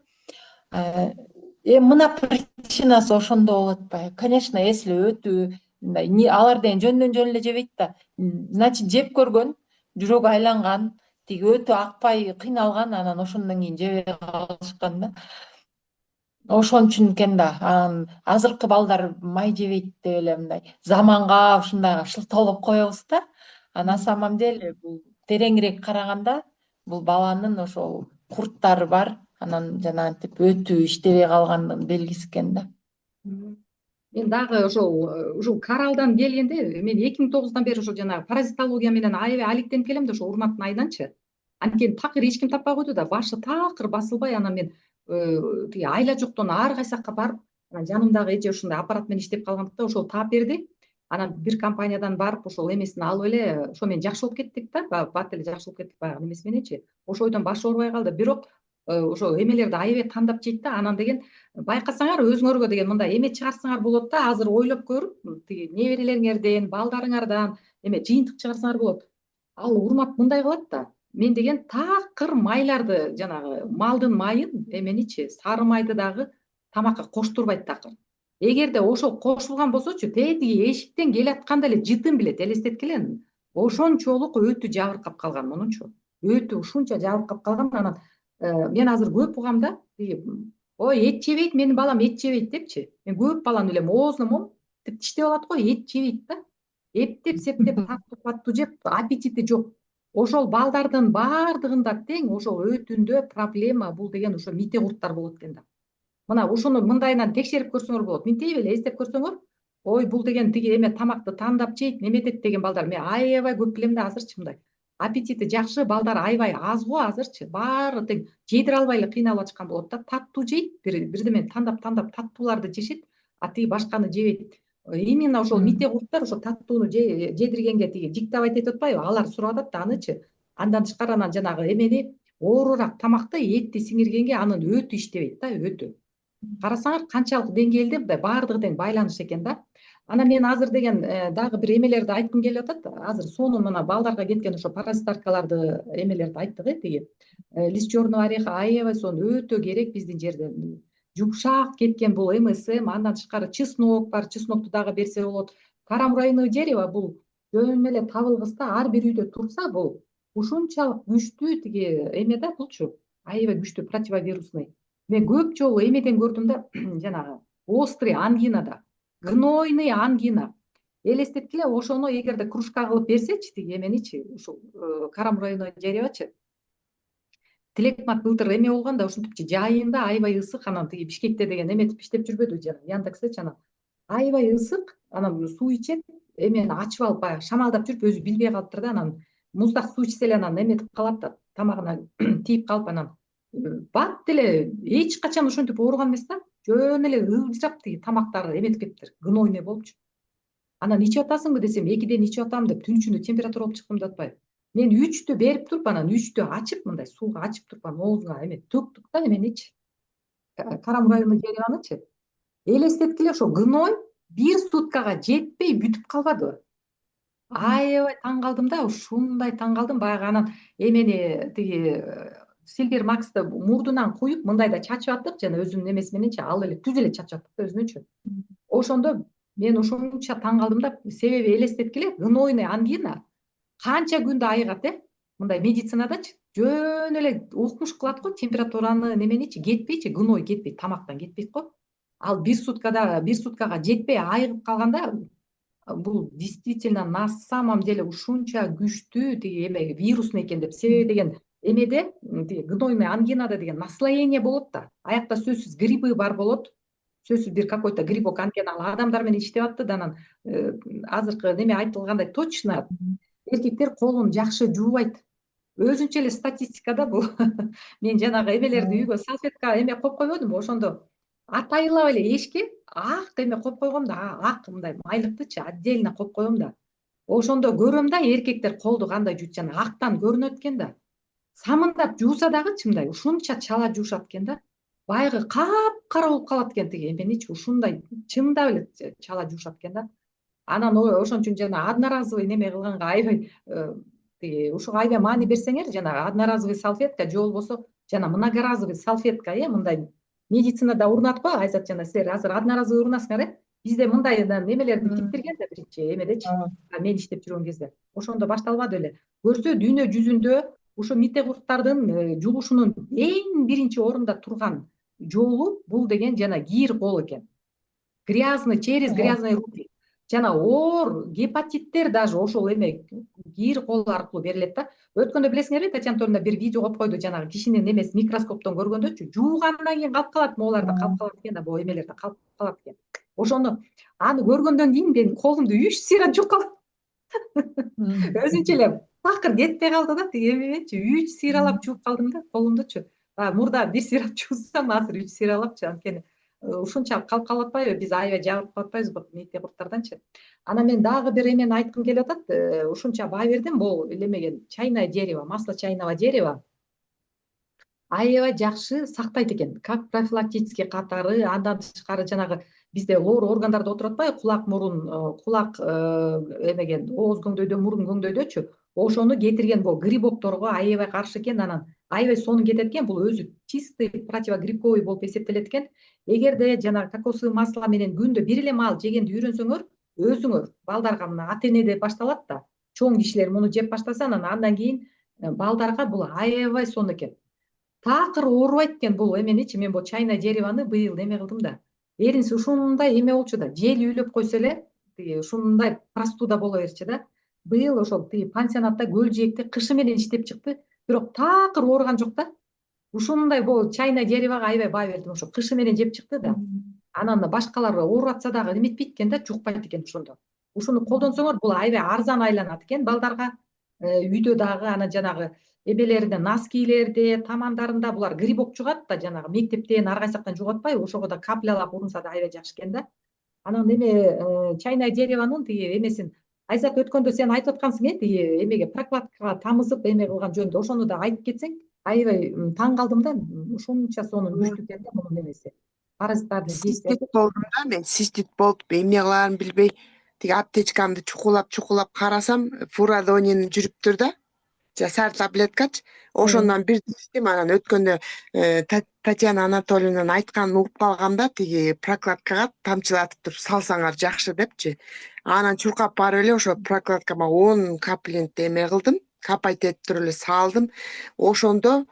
Мына причинасы ошондо болуп атпайбы? Конечно, если өтүү, алар деген жөндөн жөн эле жебейт да. Значит, жеп көргөн, жүрөгү айланган, тиги өтө акпай кыйналган, анан ошондон кийин жебей калышкан да. Ошон үчүн экен да, азыркы балдар май жебейт деп эле мындай заманга ушундайга шылтоолоп коебуз да. А на самом деле бул тереңирээк караганда бул баланын ошол курттары бар, анан жанагынтип өтүү иштебей калгандын белгиси экен да. Мен дагы ушул каралдан келгенде, мен 2009-дан бери ошо жанагы паразитология менен аябай алектенип келем да, ошо урматтын айданчы. Анткени такыр эч ким таппай койду да, башы такыр басылбай, анан мен тиги айла жоктон ар кайсы жакка барып, анан жанымдагы эже ушундай аппарат менен иштеп калгандыктан ошол таап берди. Анан бир компаниядан барып ошол эмесин алып эле, ошо менен жакшы болуп кеттик да, бат эле жакшы болуп кеттик баягы эмеси мененчи. Ошойдон башы оорубай калды. Бирок ошо эмелерди аябай тандап жейт да. Анан деген байкасаңар өзүңөргө деген мындай эме чыгарсаңар болот да, азыр ойлоп көрүп, тиги неберелериңерден, балдарыңардан эме жыйынтык чыгарсаңар болот. Ал урмат мындай кылат да. Мен деген такыр майларды, жанагы малдын майын, эменичи, сары майды дагы тамакка коштурбайт такыр. Эгерде ошол кошулган болсочу, тетиги эшиктен келатканда эле жытын билет, элестеткиле. Ошончолук өтү жабыркап калган, мунунчу. Өтү ушунча жабыркап калган. Анан мен азыр көп угам да, ой, эт жебейт, менин балам эт жебейт депчи. Мен көп баланы билем, оозуна монтип тиштеп алат го, эт жебейт да. Эптеп, септеп, таттуу жеп, аппетити жок. Ошол балдардын бардыгында тең ошол өтүндө проблема бул деген ошо мите курттар болот экен да. Мына ушуну мындайынан текшерип көрсөңөр болот. Минтип эле эстеп көрсөңөр, ой, бул деген тиги эме тамакты тандап жейт, неметет деген балдар мен аябай көп билем да азырчы мындай. Аппетити жакшы балдар аябай аз го азырчы. Баары тең жедире албай эле кыйналып атышкан болот да. Таттуу жейт, бирдеме тандап таттууларды жешет, а тиги башканы жебейт. Именно ошол мите курттар ошо таттууну жедиргенге тиги диктовать этип атпайбы, алар сурап атат да анычы. Андан тышкары анан жанагы эмени оорураак тамакты, этти сиңиргенге анын өтү иштебейт да, өтү. Карасаңар канчалык деңгээлде мындай баардыгы тең байланыш экен да. Анан мен азыр деген дагы бир эмелерди айткым келип атат. Азыр сонун мына балдарга кеткен ошо паразитаркаларды эмелерди айттык, тиги лист черного ореха аябай сонун өтө керек биздин жерде. Жумшак кеткен бул МСМ, андан тышкары чеснок бар, чеснокту дагы берсе болот. Карамуровиновое дерево бул жөн эле табылгыс да, ар бир үйдө турса бул ушунчалык күчтүү тиги эме да булчу. Аябай күчтүү противовирусный. Мен көп жолу эмеден көрдүм да, жанагы острый ангинада, гнойный ангина. Элестеткиле, ошону эгерде кружка кылып берсечи, тиги эменичи, ушул карамуровиновое деревочу. Тилекмат былтыр эме болгон да, ушинтипчи жайында аябай ысык, анан тиги Бишкекте деген эметип иштеп жүрбөдү жана Яндексчи, анан аябай ысык, анан суу ичет, эмени ачып алып баягы шамалдап жүрүп өзү билбей калыптыр да, анан муздак суу ичсе эле анан эметип калат да, тамагына тийип калып, анан бат эле эч качан ошентип ооруган эмес да, жөн эле ылжырап тиги тамактары эметип кетиптир, гнойный болупчу. Анан ичип атасыңбы десем, 2ден ичип атам деп, түн ичинде температура болуп чыктым деп атпайбы. мен 3'tü берип туруп анан 3'tü ачып мындай сууга ачып туруп анан оозуңа эме төктүк да эмени ич. Карам району жеребанычы. Элестеткиле ошо гной 1 суткага жетпей бүтүп калбадыбы? Аябай таң калдым да, ушундай таң калдым. Баягы анан эмени тиги Silver Max'ты мурдунан куюп мындай да чачып аттык жана өзүнүн эмеси мененчи ал эле түз эле чачып аттык да өзүнүнчү. Ошондо мен ошончо таң калдым да, себеби элестеткиле гнойный ангина канча күндө айыгат мындай медицинадачы жөн эле укмуш кылат го температураны неменичи кетпейчи, гной кетпейт, тамактан кетпейт го. Ал 1 суткага жетпей айыгып калганда бул действительно на самом деле ушунча күчтүү тиги эме вирусный экен деп. Себеби деген эмеде тиги гнойный ангинада деген наслоение болот да. Аякта сөзсүз грибы бар болот. Сөзсүз бир какой-то грибок анткени ал адамдар менен иштеп атты да анан азыркы неме айтылгандай точно эркектер колун жакшы жуубайт. Өзүнчө эле статистикада бул мен жанагы эмелерди үйгө салфетка эме коюп койбодумбу, ошондо атайылап эле эшикке ак эме коюп койгом да, ак мындай майлыктычы отдельно коюп койгом да. Ошондо көрөм да эркектер колду кандай жуут, жана актан көрүнөт экен да. Самындап жууса дагычы мындай ушунча чала жуушат экен да. Баягы капкара болуп калат экен тиги эменичи ушундай чындап эле чала жуушат экен да. Анан ошон үчүн жана одноразовый неме кылганга аябай тиги ушуга аябай маани берсеңер, жана одноразовый салфетка же болбосо жана многоразовый салфетка мындай медицинада урунат го, Айзат жана силер азыр одноразовый урунасыңар Бизде мындай немелерди типтирген да биринчи эмедечи. Мен иштеп жүргөн кезде. Ошондо башталбады эле. Көрсө дүйнө жүзүндө ушу мите курттардын жугушунун эң биринчи орунда турган жолу бул деген жана кийир кол экен. Грязный, через грязные руки. Жана оор гепатиттер даже ошол эме кийир кол аркылуу берилет да. Өткөндө билесиңерби, Татьяна Анатольевна бир видео коюп койду, жанагы кишинин эмеси микроскоптон көргөндөчү, жуугандан кийин калып калат, моуларда калып калат экен да, бул эмелерде калып калат экен. Ошону аны көргөндөн кийин мен колумду 3 сыйра жууп калдым. Өзүнчө эле такыр кетпей калды да, тиги эменчи 3 сыйралап жууп калдым да колумдучу. Мурда 1 сыйрап жуусам, азыр 3 сыйралапчы, анткени ушунчалык калып калып атпайбы, биз аябай жабырып калып атпайбызбы мите курттарданчы. Анан мен дагы бир эмени айткым келип атат. Ушунча баа бердим, бул элемеген чайное дерево, масло чайного дерева аябай жакшы сактайт экен. Как профилактический катары, андан тышкары жанагы бизде лоор органдарда отуруп атпайбы, кулак, мурун, кулак эмеген ооз көңдөйдө, мурун көңдөйдөчү. Ошону кетирген бул грибокторго аябай каршы экен, анан аябай сонун кетет экен. Бул өзү чистый противогрибковый болуп эсептелет экен. Эгерде жанагы кокосовый масло менен күндө бир эле маал жегенди үйрөнсөңөр, өзүңөр балдарга мына ата энеде башталат да. Чоң кишилер муну жеп баштаса, андан кийин балдарга бул аябай сонун экен. Такыр оорубайт экен бул эменичи. Мен бул чайное деревону быйыл эме кылдым да. Эринси ушундай эме болчу да, жел үйлөп койсо эле, тиги ушундай простуда боло берчү да. Быйыл ошол тиги пансионатта көл жээкте кышы менен иштеп чыкты, бирок такыр ооруган жок да. Ушундай бул чайное деревого аябай баа бердим, ошо кышы менен жеп чыкты да. Анан башкалар ооруп атса дагы эметпейт экен да, жукпайт экен ошондо. Ушуну колдонсоңор бул аябай арзан айланат экен балдарга. Үйдө дагы анан жанагы эбелерде, носкилерде, тамандарында булар грибок жугат да, жанагы мектептен ар кайсы жактан жугуп атпайбы, ошого да каплялап урунса да аябай жакшы экен да. Анан эме чайное деревонун тиги эмесин Айзат өткөндө сен айтып аткансың, тиги эмеге прокладкага тамызып эме кылган жөнүндө, ошону да айтып кетсең, аябай таң калдым да. Ушунча сонун күчтүү экен да мунун эмеси. Паразиттарды Систит болдум да мен, систит болуп эмне кылаарын билбей, тиги аптечкамды чукулап карасам, фурадонин жүрүптүр да. Сары таблеткачы. Ошондон бир иштим, анан өткөндө Татьяна Анатольевнанын айтканын угуп калгам да, тиги прокладкага тамчылатып туруп салсаңар жакшы депчи. Анан чуркап барып эле ошо прокладкама 10 каплент эме кылдым, капать этип туруп эле салдым. Ошондо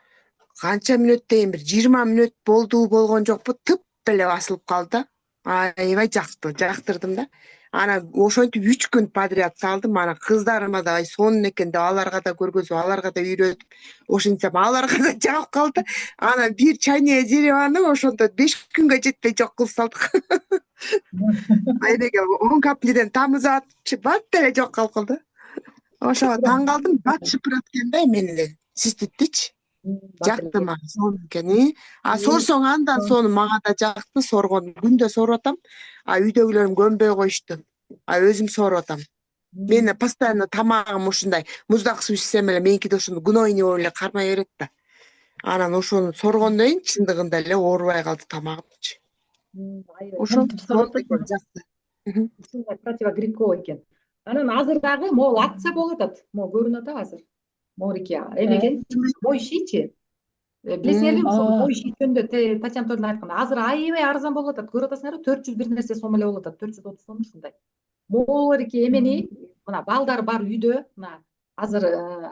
канча мүнөт дейм, бир 20 мүнөт болгон жокпу, тып эле басылып калды да. Аябай жактырдым да. Анан ошентип 3 күн подряд салдым. Анан кыздарыма да сонун экен деп аларга да көргөзүп, аларга да үйрөтүп, ошентсем аларга да жагып калды. Анан бир чайное деревону ошондо 5 күнгө жетпей жок кылып салдык. Айнеге 10 каплиден тамызып атчы, бат эле жок калып калды. Ошого таң калдым, бат шыпырат экен да мен эле. Систиттичи. Жакты мага сонун экен. Сорсоң андан сону мага да жакты, соргон күндө соруп атам. Үйдөгүлөрүм көнбөй коюшту. Өзүм соруп атам. Мен постоянно тамагым ушундай муздак суу ичсем эле меники да ошондо гнойный болуп эле кармай берет да. Анан ошону соргондон кийин чындыгында эле оорубай калды тамагымчы. Аябай Ошо Мынтип соротот экен жакшы. Мгм. ушундай противогриппо экен. Анан азыр дагы могу атса болуп атат. Могу көрүнүп атат азыр. Морики эмеген мой ишичи. Билесиңерби ошол мой иши жөнүндө Татьяна Анатольевна айткан. Азыр аябай арзан болуп атат. Көрүп атасыңарбы? 400 бир нерсе сом эле болуп атат. 430 сом ушундай. Могулерки эмени мына балдар бар үйдө, мына азыр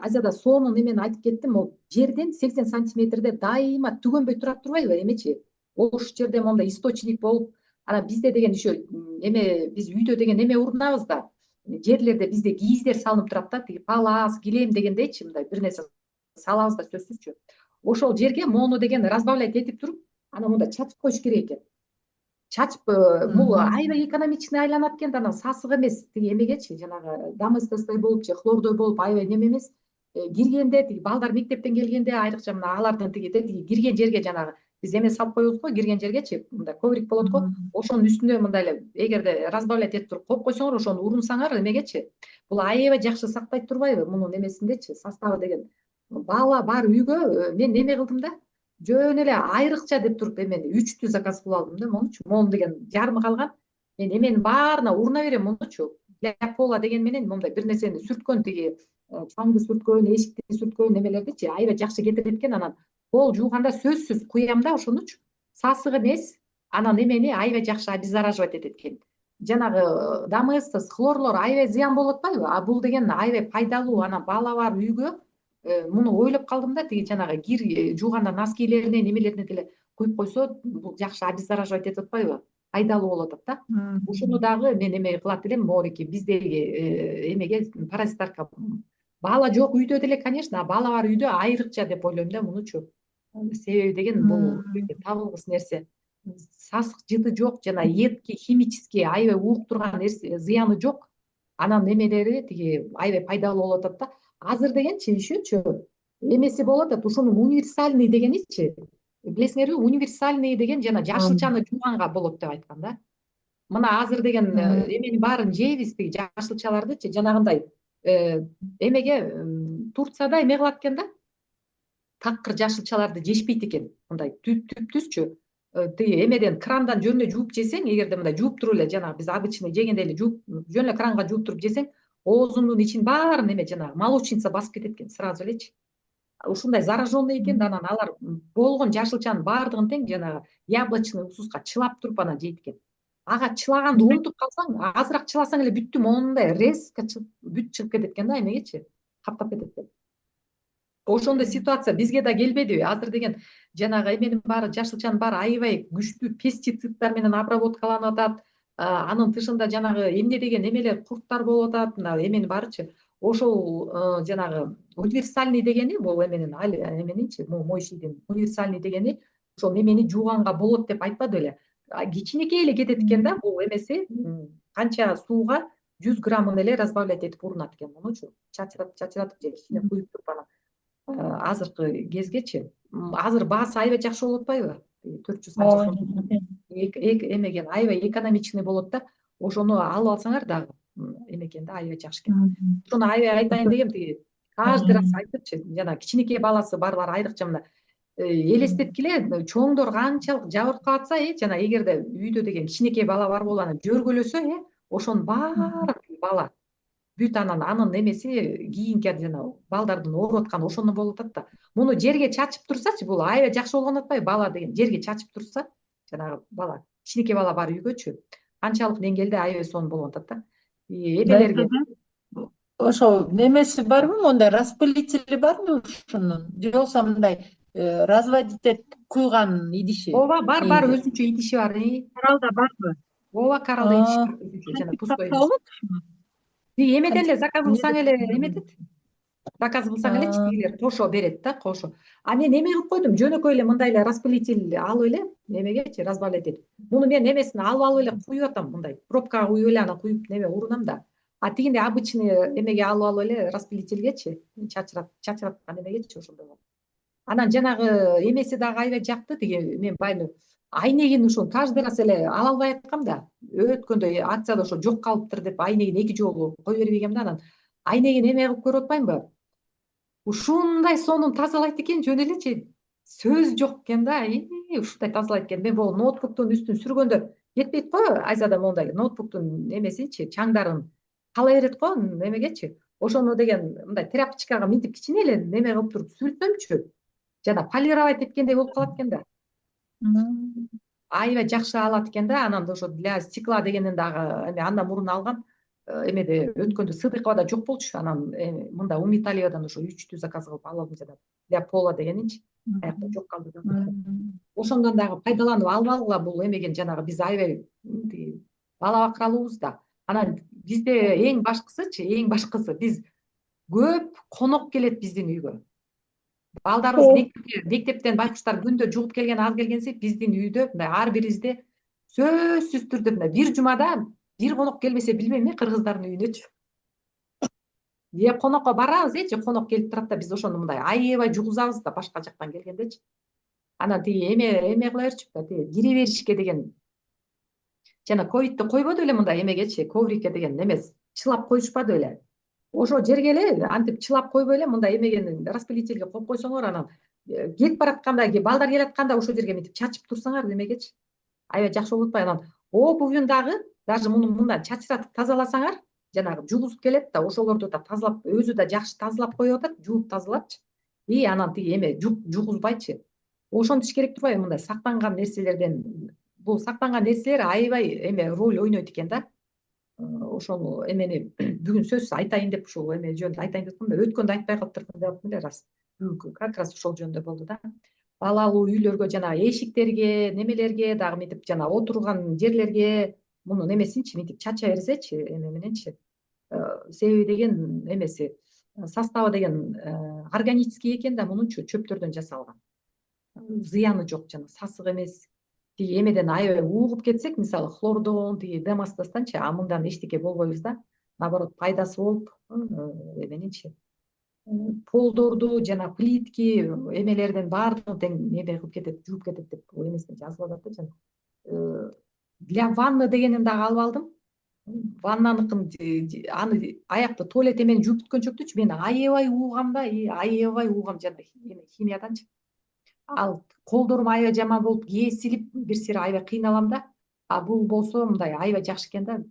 Азияда сонун эмени айтып кеттим. Могу жерден 80 сантиметрде дайыма түгөнбөй турат турбайбы эмечи? Ош жерде мондай источник болуп, анан бизде деген еще эме биз үйдө деген эме урунабыз да. Жерлерде бизде кийиздер салынып турат да, тиги палас, килем дегендейчи, мындай бир нерсе салабыз да сөзсүзчү. Ошол жерге мону деген разбавлять этип туруп, анан мындай чачып коюш керек экен. Чачып, бул аябай экономичный айланат экен да, анан сасык эмес, тиги эмегечи, жанагы доместостой болуп же хлордой болуп аябай неме эмес. Киргенде тиги балдар мектептен келгенде айрыкча мына алардын тиги кирген жерге жанагы биз эме салып коебуз го, кирген жергечи мындай коврик болот го, ошонун үстүнө мындай эле эгерде разбавлять этип туруп коюп койсоңор, ошону урунсаңар эмегечи, бул аябай жакшы сактайт турбайбы мунун эмесиндечи, составы деген. Бала бар үйгө мен эме кылдым да, жөн эле айрыкча деп туруп эмени 3'тү заказ кылып алдым да монучу. Мон деген жарымы калган. Мен эменин баарына уруна берем монучу. Для пола деген менен мондай бир нерсени сүрткөн тиги чаңды сүрткөн, эшикти сүрткөн эмелердичи аябай жакшы кетирет экен. Анан пол жууганда сөзсүз куям да ошонучу. Сасык эмес. Анан эмени аябай жакшы обеззараживать этет экен. Жанагы доместос, хлорлор аябай зыян болуп атпайбы? А бул деген аябай пайдалуу. Анан бала бар үйгө муну ойлоп калдым да, тиги жанагы кир жууганда носкилерине немелерине деле куюп койсо, бул жакшы обеззараживать этип атпайбы? Пайдалуу болуп атат да. Ушуну дагы мен эме кылат элем, Морики биздеги эмеге паразиттарга. Бала жок үйдө деле, конечно, а бала бар үйдө айрыкча деп ойлойм да мунучу. Себеби деген бул табылгыс нерсе. Сасык жыты жок, жана этке химический аябай уук турган зыяны жок. Анан эмелери тиги аябай пайдалуу болуп атат да. Азыр дегенчи ишүүчү эмеси болуп атат, ушунун универсальный дегеничи. Билесиңерби, универсальный деген жана жашылчаны жууганга болот деп айткан да. Мына азыр деген эменин баарын жейбиз, тиги жашылчалардычы, жанагындай эмеге Турцияда эме кылат экен да. Такыр жашылчаларды жешпейт экен. Мындай түп-түзчү. Тиги эмеден крандан жөн эле жууп жесең, эгерде мындай жууп туруп эле жанагы биз обычный жегенде эле жууп, жөн эле кранга жууп туруп жесең, оозуңдун ичин баарын эме жанагы молочница басып кетет экен сразу элечи. Ушундай зараженный экен да, анан алар болгон жашылчанын баардыгын тең жанагы яблочный уксуска чылап туруп анан жейт экен. Ага чылаганды унутуп калсаң, азыраак чыласаң эле бүттү, мондай резко бүт чыгып кетет экен да эмегечи, каптап кетет экен. Ошондой ситуация бизге да келбедиби? Азыр деген жанагы эменин баары, жашылчанын баары аябай күчтүү пестициддер менен обработкаланып атат. Анын тышында жанагы эмне деген эмелер, курттар болуп атат, мына эменин баарычы. Ошол жанагы универсальный дегени, бул эменин эменинчи, мой ишидин универсальный дегени ошол эмени жууганга болот деп айтпады беле. Кичинекей эле кетет экен да, бул эмеси канча сууга 100 граммын эле разбавлять этип урунат экен мунучу. Чачыратып же ичине куюп туруп анан азыркы кезгечи. Азыр баасы аябай жакшы болуп атпайбы? 400 канча сом. Эмеген аябай экономичный болот да. Ошону алып алсаңар дагы эмекен да, аябай жакшы экен. Ошону аябай айтайын дегем, тиги каждый раз айтыпчы, жана кичинекей баласы барлар айрыкча мына элестеткиле, чоңдор канчалык жабыркап атса, жана эгерде үйдө деген кичинекей бала бар болуп анан жөргөлөсө, ошонун баары бала бүт анын эмеси кийинки жана балдардын ооруп атканы ошондон болуп атат да. Муну жерге чачып турсачы, бул аябай жакшы болгон атпайбы? Бала деген жерге чачып турса, жанагы бала, кичинекей бала бар үйгөчү, канчалык деңгээлде аябай сонун болуп атат да. Эбелерге ошо немеси барбы, мондай распылители барбы ушунун? Же болбосо мындай разводить куйган идиши? ооба, бар, өзүнчө идиши бар. Каралда барбы? Ооба, каралда идиши бар, өзүнчө жана пустой эмес. Эмеден эле заказ кылсаң эле эметет. Заказ кылсаң элечи тигилер кошо берет да, кошо. А мен эме кылып койдум, жөнөкөй эле мындай эле распылитель алып эле эмегечи разбавлять этип. Муну мен эмесин алып эле куюп атам, мындай пробкага куюп эле анан куюп неме урунам да. А тигинде обычный эмеге алып эле распылительгечи, чачыраткан эмегечи ошондой болот. Анан жанагы эмеси дагы аябай жакты, тиги мен байы айнегин ошо каждый раз эле ала албай аткам да. Өткөндө акцияда ошо жок калыптыр деп айнегин 2 жолу кое бербегем да, анан айнегин эме кылып көрүп атпаймынбы? Ушундай сонун тазалайт экен, жөн элечи. Сөз жок экен да. Ушундай тазалайт экен. Мен могу ноутбуктун үстүн сүргөндө кетпейт го, Айзада моундай ноутбуктун эмесинчи, чаңдарын кала берет го немегечи. Ошону деген мындай тряпочкага мынтип кичине эле неме кылып туруп сүртсөмчү, жана полировать эткендей болуп калат экен да. Аябай жакшы алат экен да. Анан ошо для стекла дегенин дагы эме андан мурун алгам. Эмеде өткөндө Сыдыковада жок болчу. Анан мында Умиталиядан ошо 3 заказ кылып алдым жана для пола дегенинчи. Аякта жок калды да. Ошондон дагы пайдаланып албагыла бул эмеген жанагы биз аябай бала бакыралуубуз да. Анан бизде эң башкысы биз көп конок келет биздин үйгө. Балдарыбыз мектептен байкуштар күндө жугуп келген аз келгенси биздин үйдө мындай ар бирибизде сөзсүз түрдө мындай бир жумада бир конок келбесе билбейм кыргыздардын үйүнөчү. Же конокко барабыз, же конок келип турат да, биз ошону мындай аябай жугузабыз да башка жактан келгендечи. Анан тиги эме кыла берчүк да, тиги кире беришке деген жана ковидте койбоду эле мындай эмегечи, коврикке деген эмес, чылап коюшпады эле. Ошо жерге эле антип чылап койбой эле мындай эмеген распылителге коюп койсоңор, анан кетип баратканда, балдар келатканда ошол жерге мынтип чачып турсаңар эмегечи, аябай жакшы болуп атпайбы? Анан обувун дагы даже муну мындан чачыратып тазаласаңар, жанагы жугузуп келет да, ошолорду да тазалап, өзү да жакшы тазалап коюп атат, жууп тазалапчы. Анан тиги эме жугузбайчы. Ошентиш керек турбайбы? Мындай сактанган нерселерден, бул сактанган нерселер аябай эме роль ойнойт экен да. Ошону эмени бүгүн сөзсүз айтайын деп ушул эме жөнүндө айтайын деп да, өткөндө айтпай калыптырмын деп атам эле рас. Бүгүнкү как раз ошол жөнүндө болду да. Балалуу үйлөргө жанагы эшиктерге, немелерге дагы мынтип жана отурган жерлерге мунун эмесинчи мынтип чача берсечи, эме мененчи. Себеби деген эмеси, составы деген органический экен да, мунунчу чөптөрдөн жасалган. Зыяны жок, жана сасык эмес. Тиги эмеден аябай уугуп кетсек, мисалы хлордон, тиги Домостостанчы, мындан эчтеке болбойбуз да. Наоборот, пайдасы болуп, эменинчи. Полдорду жана плитки эмелерден баардыгын тең неме кылып кетет, жууп кетет деп эмесинде жазылып атат да жана. Для ванны дегенин дагы алып алдым. Ваннаныкын аны аякты туалет эмени жууп бүткөнчөктүчү мен аябай уугам да, аябай уугам жана химияданчы. Ал колдорум аябай жаман болуп, кесилип, бир сыйра аябай кыйналам да. Бул болсо мындай аябай жакшы экен да.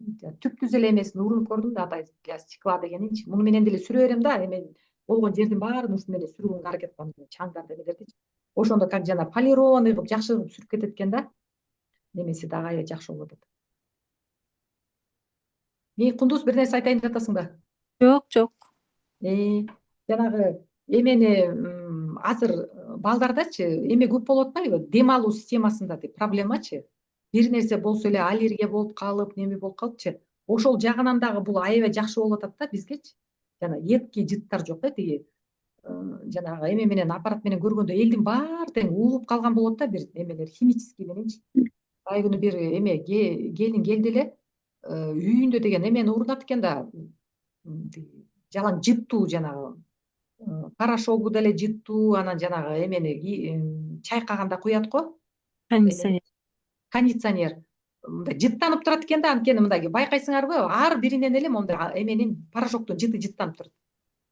Түптүз эле эмесин урунуп көрдүм да, атай стекла дегенинчи. Муну менен деле сүрө берем да, эме болгон жердин баарын ушу менен сүргөнгө аракет кылам, чаңдарды эмелерди. Ошондо как жана полированный кылып жакшы кылып сүрүп кетет экен да. Немеси дагы аябай жакшы болуп атат. Кундуз, бир нерсе айтайын деп атасың да? Жок. Жанагы эмени азыр балдардачы эме көп болуп атпайбы? Дем алуу системасында проблемачы. Бир нерсе болсо эле аллергия болуп калып, неме болуп калыпчы. Ошол жагынан дагы бул аябай жакшы болуп атат да бизгечи. Жана едкий жыттар жок да, тиги жанагы эме менен, аппарат менен көргөндө элдин баары тең уулуп калган болот да, бир эмелер химический мененчи. Ай күнү бир эме келин келди эле, үйүндө деген эмени урунат экен да. Жалаң жыттуу жанагы порошогу деле жыттуу, анан жанагы эмени чайкаганда куят го. Кондиционер. Мындай жыттанып турат экен да, анткени мындай байкайсыңарбы, ар биринен эле мондай эменин порошоктун жыты жыттанып турат.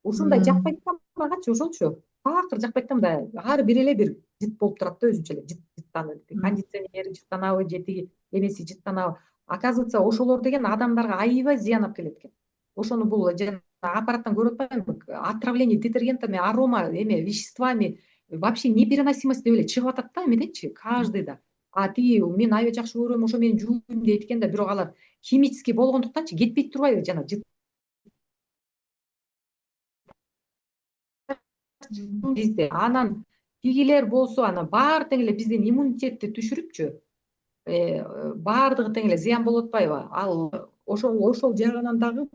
Ушундай жакпайт да магачы, ошолчу. Такыр жакпайт да, мындай ар бири эле бир жыт болуп турат да, өзүнчө эле жыттанып. Кондиционери жыттанабы же тиги эмеси жыттанабы. Оказывается, ошолор деген адамдарга аябай зыян алып келет экен. Ошону бул жана аппараттан көрүп атпаймынбы? Отравление детергентами, арома веществами, вообще непереносимость деп эле чыгып атат да эмеденчи, каждыйда. Тиги мен аябай жакшы көрөм, ошо мен жууйм дейт экен да, бирок алар химический болгондуктанчы кетпейт турбайбы жана бизде. Анан тигилер болсо анан баары тең эле биздин иммунитетти түшүрүпчү. Баардыгы тең эле зыян болуп атпайбы? Ал ошол жагынан дагы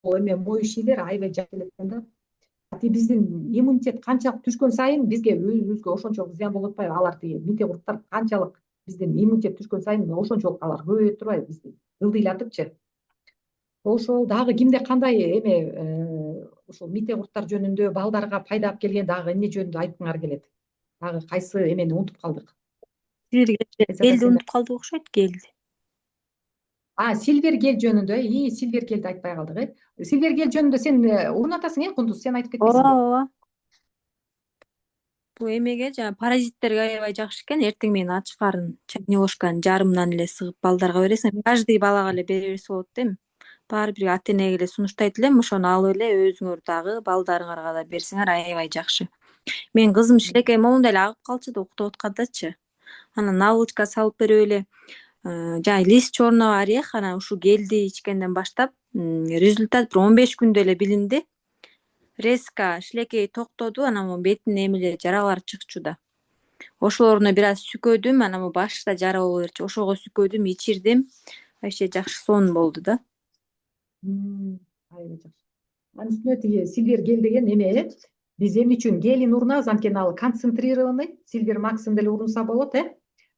эме моющийлер аябай жакшы келет экен да. Биздин иммунитет канчалык түшкөн сайын бизге өзүбүзгө ошончолук зыян болуп атпайбы? Алар тиги мите курттар канчалык биздин иммунитет түшкөн сайын ошончолук алар көбөйөт турбайбы бизди ылдыйлатыпчы. Ошол дагы кимде кандай эме ушул мите курттар жөнүндө балдарга пайда алып келген дагы эмне жөнүндө айткыңар келет? Дагы кайсы эмени унутуп калдык? Гелди унутуп калдык окшойт, гелди. Силвер гел жөнүндө, силвер гелди айтпай калдык. Силвер гел жөнүндө сен урунатасың, Кундуз, сен айтып кетпейсиңби? Ооба. Бул эмеге жанагы паразиттерге аябай жакшы экен. Эртең менен ачып карын чайный ложканын жарымынан эле сыгып балдарга бересиң. Каждый балага эле бере берсе болот да эми. Баары бир ата энеге эле сунуштайт элем. Ошону алып эле өзүңөр дагы балдарыңарга да берсеңер аябай жакшы. Менин кызым кичинекей момунда эле агып калчу да уктап аткандачы. Анан наволочка салып берип эле жаңы лист черного ореха, анан ушу гелди ичкенден баштап результат бир 15 күндө эле билинди. Резко шилекей токтоду, анан могу бетинин эмелери жаралары чыкчу да. Ошолоруна бир аз сүкөдүм, анан могу башта жара боло берчү. Ошого сүкөдүм, ичирдим. Вообще жакшы сон болду да. Аябай жакшы. Анын үстүнө тиги силвер гел деген эме, биз эмне үчүн гелин урунабыз, анткени ал концентрированный, силвер максын деле урунса болот,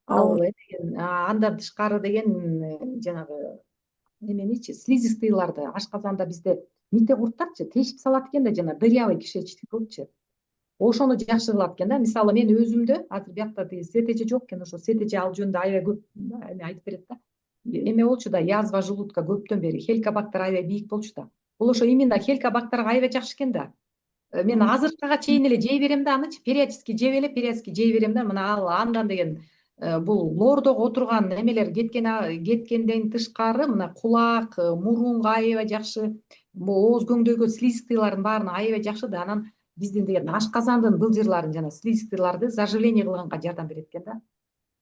ал андан тышкары деген жанагы неменичи, слизистыйларды ашказанда бизде мите курттарчы тешип салат экен да, жана дырявый кишечник кылчы. Ошону жакшы кылат экен да. Мисалы мен өзүмдө азыр биякта тиги СТЖ жок экен, ошо СТЖ ал жөнүндө аябай көп эме айтып берет да. Эме болчу да, язва желудка көптөн бери, хеликобактер аябай бийик болчу да. Бул ошо именно хеликобактерге аябай жакшы экен да. Мен азыркыга чейин эле жей берем да, анычы периодически жеп эле, периодически жей берем да. Мына ал андан деген бул лоордого отурган эмелер кеткенден тышкары, мына кулак, мурунга аябай жакшы, бул ооз көңдөйгө слизистыйлардын баарын аябай жакшы да. Анан биздин деген ашказандын былжырларын жана слизистыйларды заживление кылганга жардам берет экен да.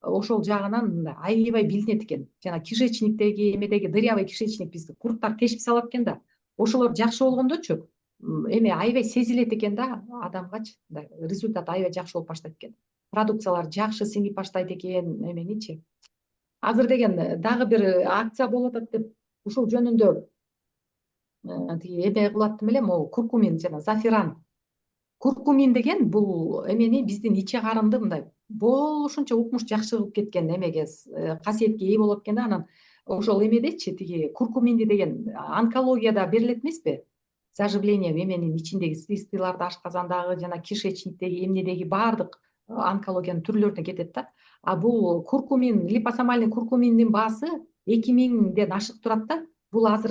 Ошол жагынан аябай билинет экен. Жана кишечниктеги эмедеги дырявый кишечник бизди курттар тешип салат экен да. Ошолор жакшы болгондочу эме аябай сезилет экен да адамгачы. Результат аябай жакшы болуп баштайт экен. Продукциялар жакшы сиңип баштайт экен, эменичи. Азыр деген дагы бир акция болуп атат деп ушул жөнүндө тиги эме кылып аттым эле, могу куркумин жана зафиран. Куркумин деген бул эмени биздин иче карынды мындай болушунча укмуш жакшы кылып кеткен эмеге, касиетке ээ болот экен да. Анан ошол эмедечи тиги куркуминди деген онкологияда берилет эмеспи? Заживление эменин ичиндеги слизистыйларды ашказандагы жана кишечниктеги эмнедеги баардык онкологиянын түрлөрүнө кетет да. Бул куркумин, липосомальный куркуминдин баасы 2000ден ашык турат да. Бул азыр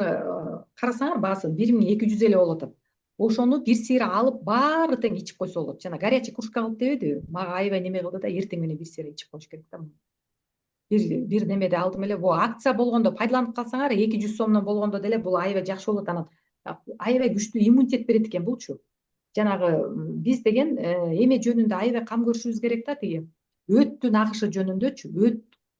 карасаңар баасы 1200 эле болуп атат. Ошону бир сыйра алып баары тең ичип койсо болот. Жана горячий кружка кылып дебедиби? Мага аябай неме кылды да, эртең менен бир сыйра ичип коюш керек да. Бир немеде алдым эле. Бул акция болгондо пайдаланып калсаңар 200 сомдон болгондо деле бул аябай жакшы болот. Анан аябай күчтүү иммунитет берет экен булчу. Жанагы биз деген эме жөнүндө аябай кам көрүшүбүз керек да, тиги өттүн агышы жөнүндөчү.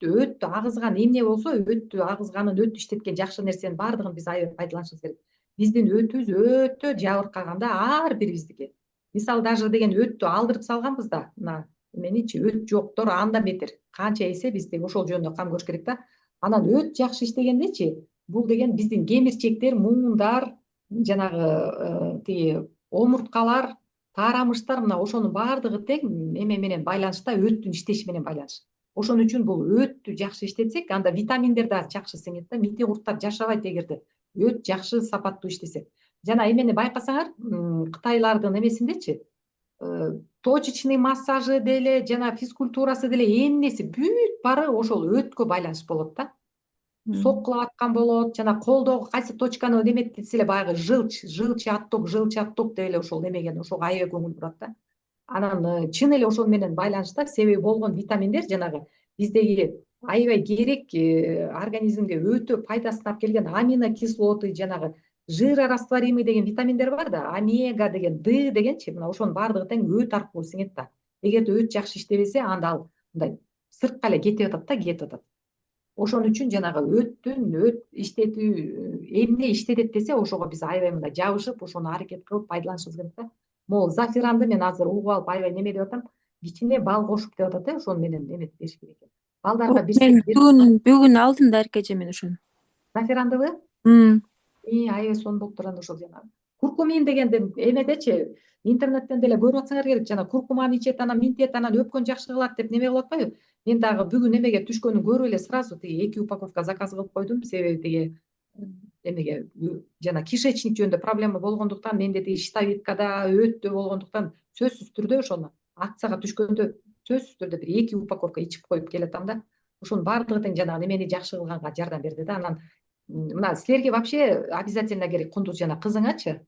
Өт агызган эмне болсо, өттү агызганын, өт иштеткен жакшы нерсенин баардыгын биз аябай пайдаланышыбыз керек. Биздин өтүбүз өтө жабыркаганда ар бирибиздики. Мисалы даже деген өттү алдырып салганбыз да, мына эменичи өт жоктор анда бетер. Канча эсе биз деги ошол жөнүндө кам көрүш керек да. Анан өт жакшы иштегендечи, бул деген биздин кемирчектер, муундар, жанагы тиги омурткалар, таарамыштар, мына ошонун баардыгы тең эме менен байланышта, өттүн иштеши менен байланыш. Ошон үчүн бул өттү жакшы иштетсек, анда витаминдер да жакшы сиңет да. Мите курттар жашабайт эгерде өт жакшы сапаттуу иштесе. Жана эмени байкасаңар, кытайлардын эмесиндечи, точечный массажы деле, жана физкультурасы деле эмнеси бүт баары ошол өткө байланыш болот да. Соккулап аткан болот, жана колдогу кайсы точканы неметсе эле баягы жылчы отток деп эле ошол немеген, ошого аябай көңүл бурат да. Анан чын эле ошол менен байланышта, себеби болгон витаминдер жанагы биздеги аябай керек организмге өтө пайдасын алып келген аминокислоты, жанагы жирорастворимый деген витаминдер бар да, омега деген, Д дегенчи, мына ошонун баардыгы тең өт аркылуу сиңет да. Эгерде өт жакшы иштебесе, анда ал мындай сыртка эле кетип атат. Ошон үчүн жанагы өт иштетүү эмне иштетет десе, ошого биз аябай мындай жабышып, ошону аракет кылып пайдаланышыбыз керек да. Могу зафиранды мен азыр угуп алып аябай неме деп атам, кичине бал кошуп деп атат, ошону менен эметип бериш керек экен. Балдарга Мен берсек, бүгүн алдым да эркеже мен ошону. зафирандыбы? Аябай сонун болуп турган ошол жанагы. Куркумин дегенди эмедечи, интернеттен деле көрүп атсаңар керек, жана куркуманы ичет, анан минтет, анан өпкөн жакшы кылат деп неме кылып атпайбы? Мен дагы бүгүн эмеге түшкөнүн көрүп эле сразу тиги 2 упаковка заказ кылып койдум, себеби тиги эмеге жана кишечник жөнүндө проблема болгондуктан, менде тиги щитовидкада, өттө болгондуктан сөзсүз түрдө ошону акцияга түшкөндө сөзсүз түрдө бир 2 упаковка ичип коюп келатам да, ошонун баардыгы тең жанагы немени жакшы кылганга жардам берди да. Анан мына силерге вообще обязательно керек кундуз жана кызыңачы.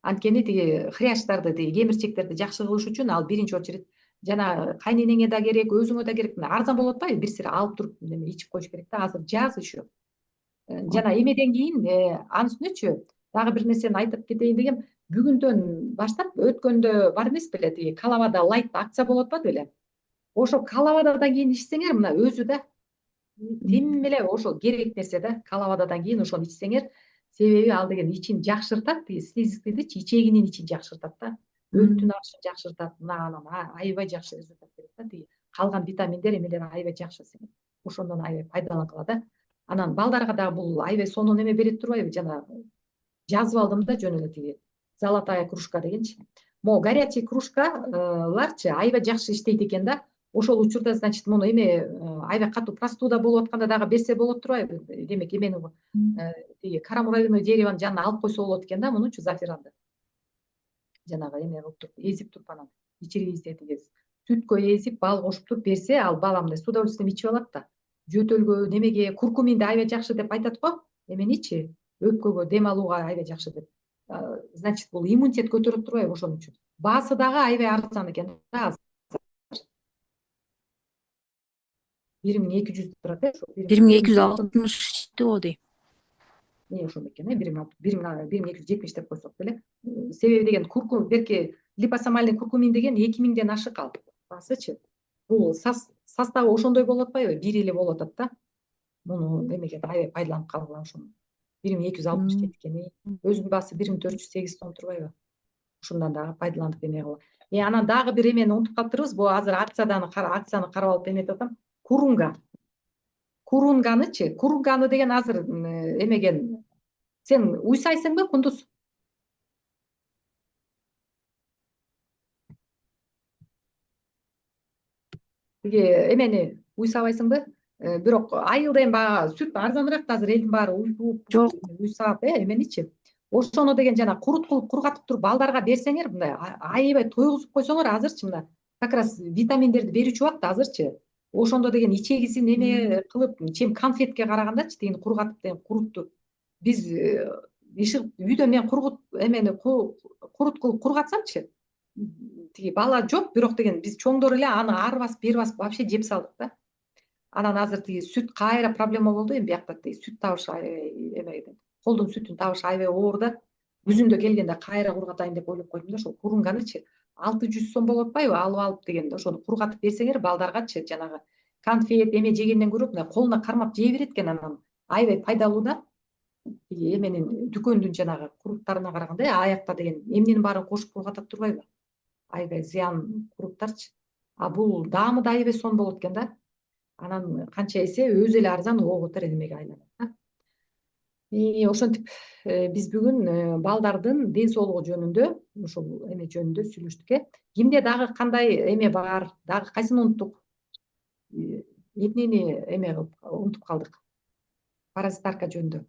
Анткени тиги хрящтарды, тиги кемирчектерди жакшы кылыш үчүн ал биринчи очередь жана кайненеңе да керек, өзүңө да керек. Арзан болуп атпайбы? Бир сыйра алып туруп ичип коюш керек да. Азыр жаз еще. Жана эмеден кийин анын үстүнөчү дагы бир нерсени айтып кетейин дегем. Бүгүндөн баштап өткөндө бар эмес беле, тиги Калавада лайт акция болуп атпады беле? Ошо Калавададан кийин ичсеңер мына өзү да тим эле ошо керек нерсе да. Калавададан кийин ошону ичсеңер, себеби ал деген ичин жакшыртат, тиги слизистыйдычы ичегинин ичин жакшыртат да. Өттүн агышын жакшыртат. Мына анан аябай жакшы результат берет да. Тиги калган витаминдер эмелер аябай жакшы. Ошондон аябай пайдалангыла да. Анан балдарга дагы бул аябай сонун эме берет турбайбы? Жана жазып алдым да жөн эле тиги золотая кружка дегенчи. Могу горячий кружкаларчы аябай жакшы иштейт экен да. Ошол учурда, значит, муну эме аябай катуу простуда болуп атканда дагы берсе болот турбайбы? Демек эмени тиги карамуравиное деревонун жанына алып койсо болот экен да, мунучу зафиранды. Жанагы эме кылып туруп, эзип туруп анан ичирибизде тиги сүткө эзип, бал кошуп туруп берсе, ал бала мындай с удовольствием ичип алат да. Жөтөлгө, немеге, куркуминди аябай жакшы деп айтат го. Эменичи, өпкөгө, дем алууга аябай жакшы деп. Значит, бул иммунитет көтөрүп турбайбы ошон үчүн. Баасы дагы аябай арзан экен да. 1200 турат ошо. 1260 го дейм. Ошондой экен, 1270 деп койсок деле. Себеби деген куркум, берки липосомальный куркумин деген 2000ден ашык ал баасычы. Бул составы ошондой болуп атпайбы? Бир эле болуп атат да. Муну эмеге аябай пайдаланып калгыла ошону. 1260 дейт экен. Өзүнүн баасы 1408 сом турбайбы? Ушундан дагы пайдаланып эме кылып. Анан дагы бир эмени унутуп калыптырбыз. Бул азыр акцияны карап алып эметип атам. Курунга. Курунганычы, курунганы деген азыр эмеген. Сен уйсайсыңбы, кундуз? Тиги эмени уйсабайсыңбы? Бирок айылда эми баягы сүт арзаныраак да, азыр элдин баары Жок. уйсап, эменичи. Ошону деген жана курут кылып кургатып туруп балдарга берсеңер, мындай аябай тойгузуп койсоңор, азырчы мына как раз витаминдерди берүүчү убакыт азырчы. Ошондо деген ичегисин эме кылып, чем конфетке карагандачы тигини кургатып деген курутту. Биз үйдө мен эмени курут кылып кургатсамчы, тиги бала жок, бирок деген биз чоңдор эле аны ары басып, бери басып вообще жеп салдык да. Анан азыр тиги сүт кайра проблема болду эми биякта, тиги сүт табыш эме, колдун сүтүн табыш аябай оор да. Күзүндө келгенде кайра кургатайын деп ойлоп койдум да. Ошол курунганычы 600 сом болуп атпайбы? Алып дегенде ошону кургатып берсеңер балдаргачы, жанагы конфет эме жегенден көрө мына колуна кармап жей берет экен. Анан аябай пайдалуу да. Тиги эменин дүкөндүн жанагы куруттарына караганда аякта деген эмненин баарын кошуп кургатат турбайбы? Аябай зыян куруттарчы. А бул даамы да аябай сонун болот экен да. Анан канча эсе өзү эле арзан ого эмеге айланат да. Ошентип биз бүгүн балдардын ден соолугу жөнүндө, ушул эме жөнүндө сүйлөштүк. Кимде дагы кандай эме бар? Дагы кайсыны унуттук? Эмнени эме кылып унутуп калдык? Паразитарка жөнүндө.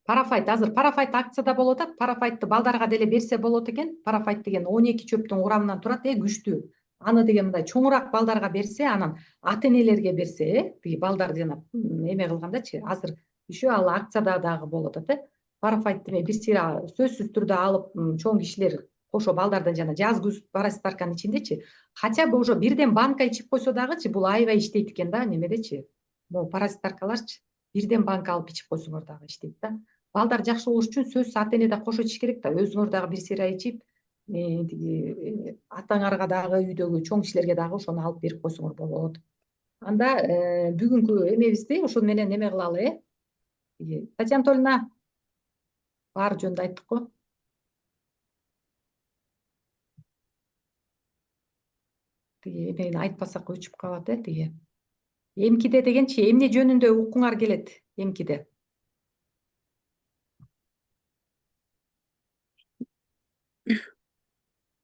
Парафайт, азыр парафайт акцияда болуп атат. Парафайтты балдарга деле берсе болот экен. Парафайт деген 12 чөптүн курамынан турат, күчтүү. Аны деген мындай чоңураак балдарга берсе, анан ата энелерге берсе, тиги балдар жана эме кылгандачы, азыр еще ал акцияда дагы болуп атат. Парафайтты бир сыйра сөзсүз түрдө алып, чоң кишилер кошо балдардан жана жаз күз паразитарканын ичиндечи, хотя бы уже бирден банка ичип койсо дагычы, бул аябай иштейт экен да, немедечи. Могу паразитаркаларчы бирден банка алып ичип койсоңор дагы иштейт да. Балдар жакшы болуш үчүн сөзсүз ата эне да кошо ичиш керек да. Өзүңөр дагы бир сыйра ичип, тиги атаңарга дагы, үйдөгү чоң кишилерге дагы ошону алып берип койсоңор болот. Анда бүгүнкү эмебизди ошол менен эме кылалы. Татьяна Анатольевна, баары жөнүндө айттык го. Тиги эмени айтпасак өчүп калат, тиги. Эмкиде дегенчи эмне жөнүндө укуңар келет? Эмкиде.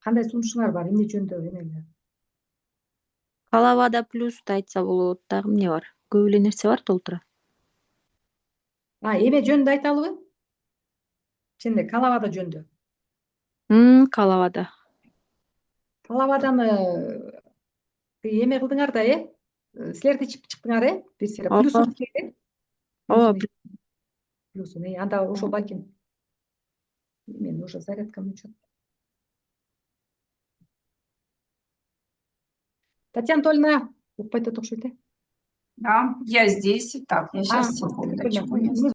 Кандай сунушуңар бар? Эмне жөнүндө эмелер? Калавада плюсты айтса болот. Дагы эмне бар? Көп эле нерсе бар толтура. Эме жөнүндө айталыбы? Чынында Калавада жөнүндө. Калавада. талабадан эме кылдыңар да, силер да ичип чыктыңар, бир сыйра Ооба. плюсун ичет, Ооба. плюсун, анда ошол балким мен уже зарядкам өчөт. Татьяна Анатольевна укпай атат окшойт, Да, я здесь. Так, я сейчас, Анатольевна, секундочку. мы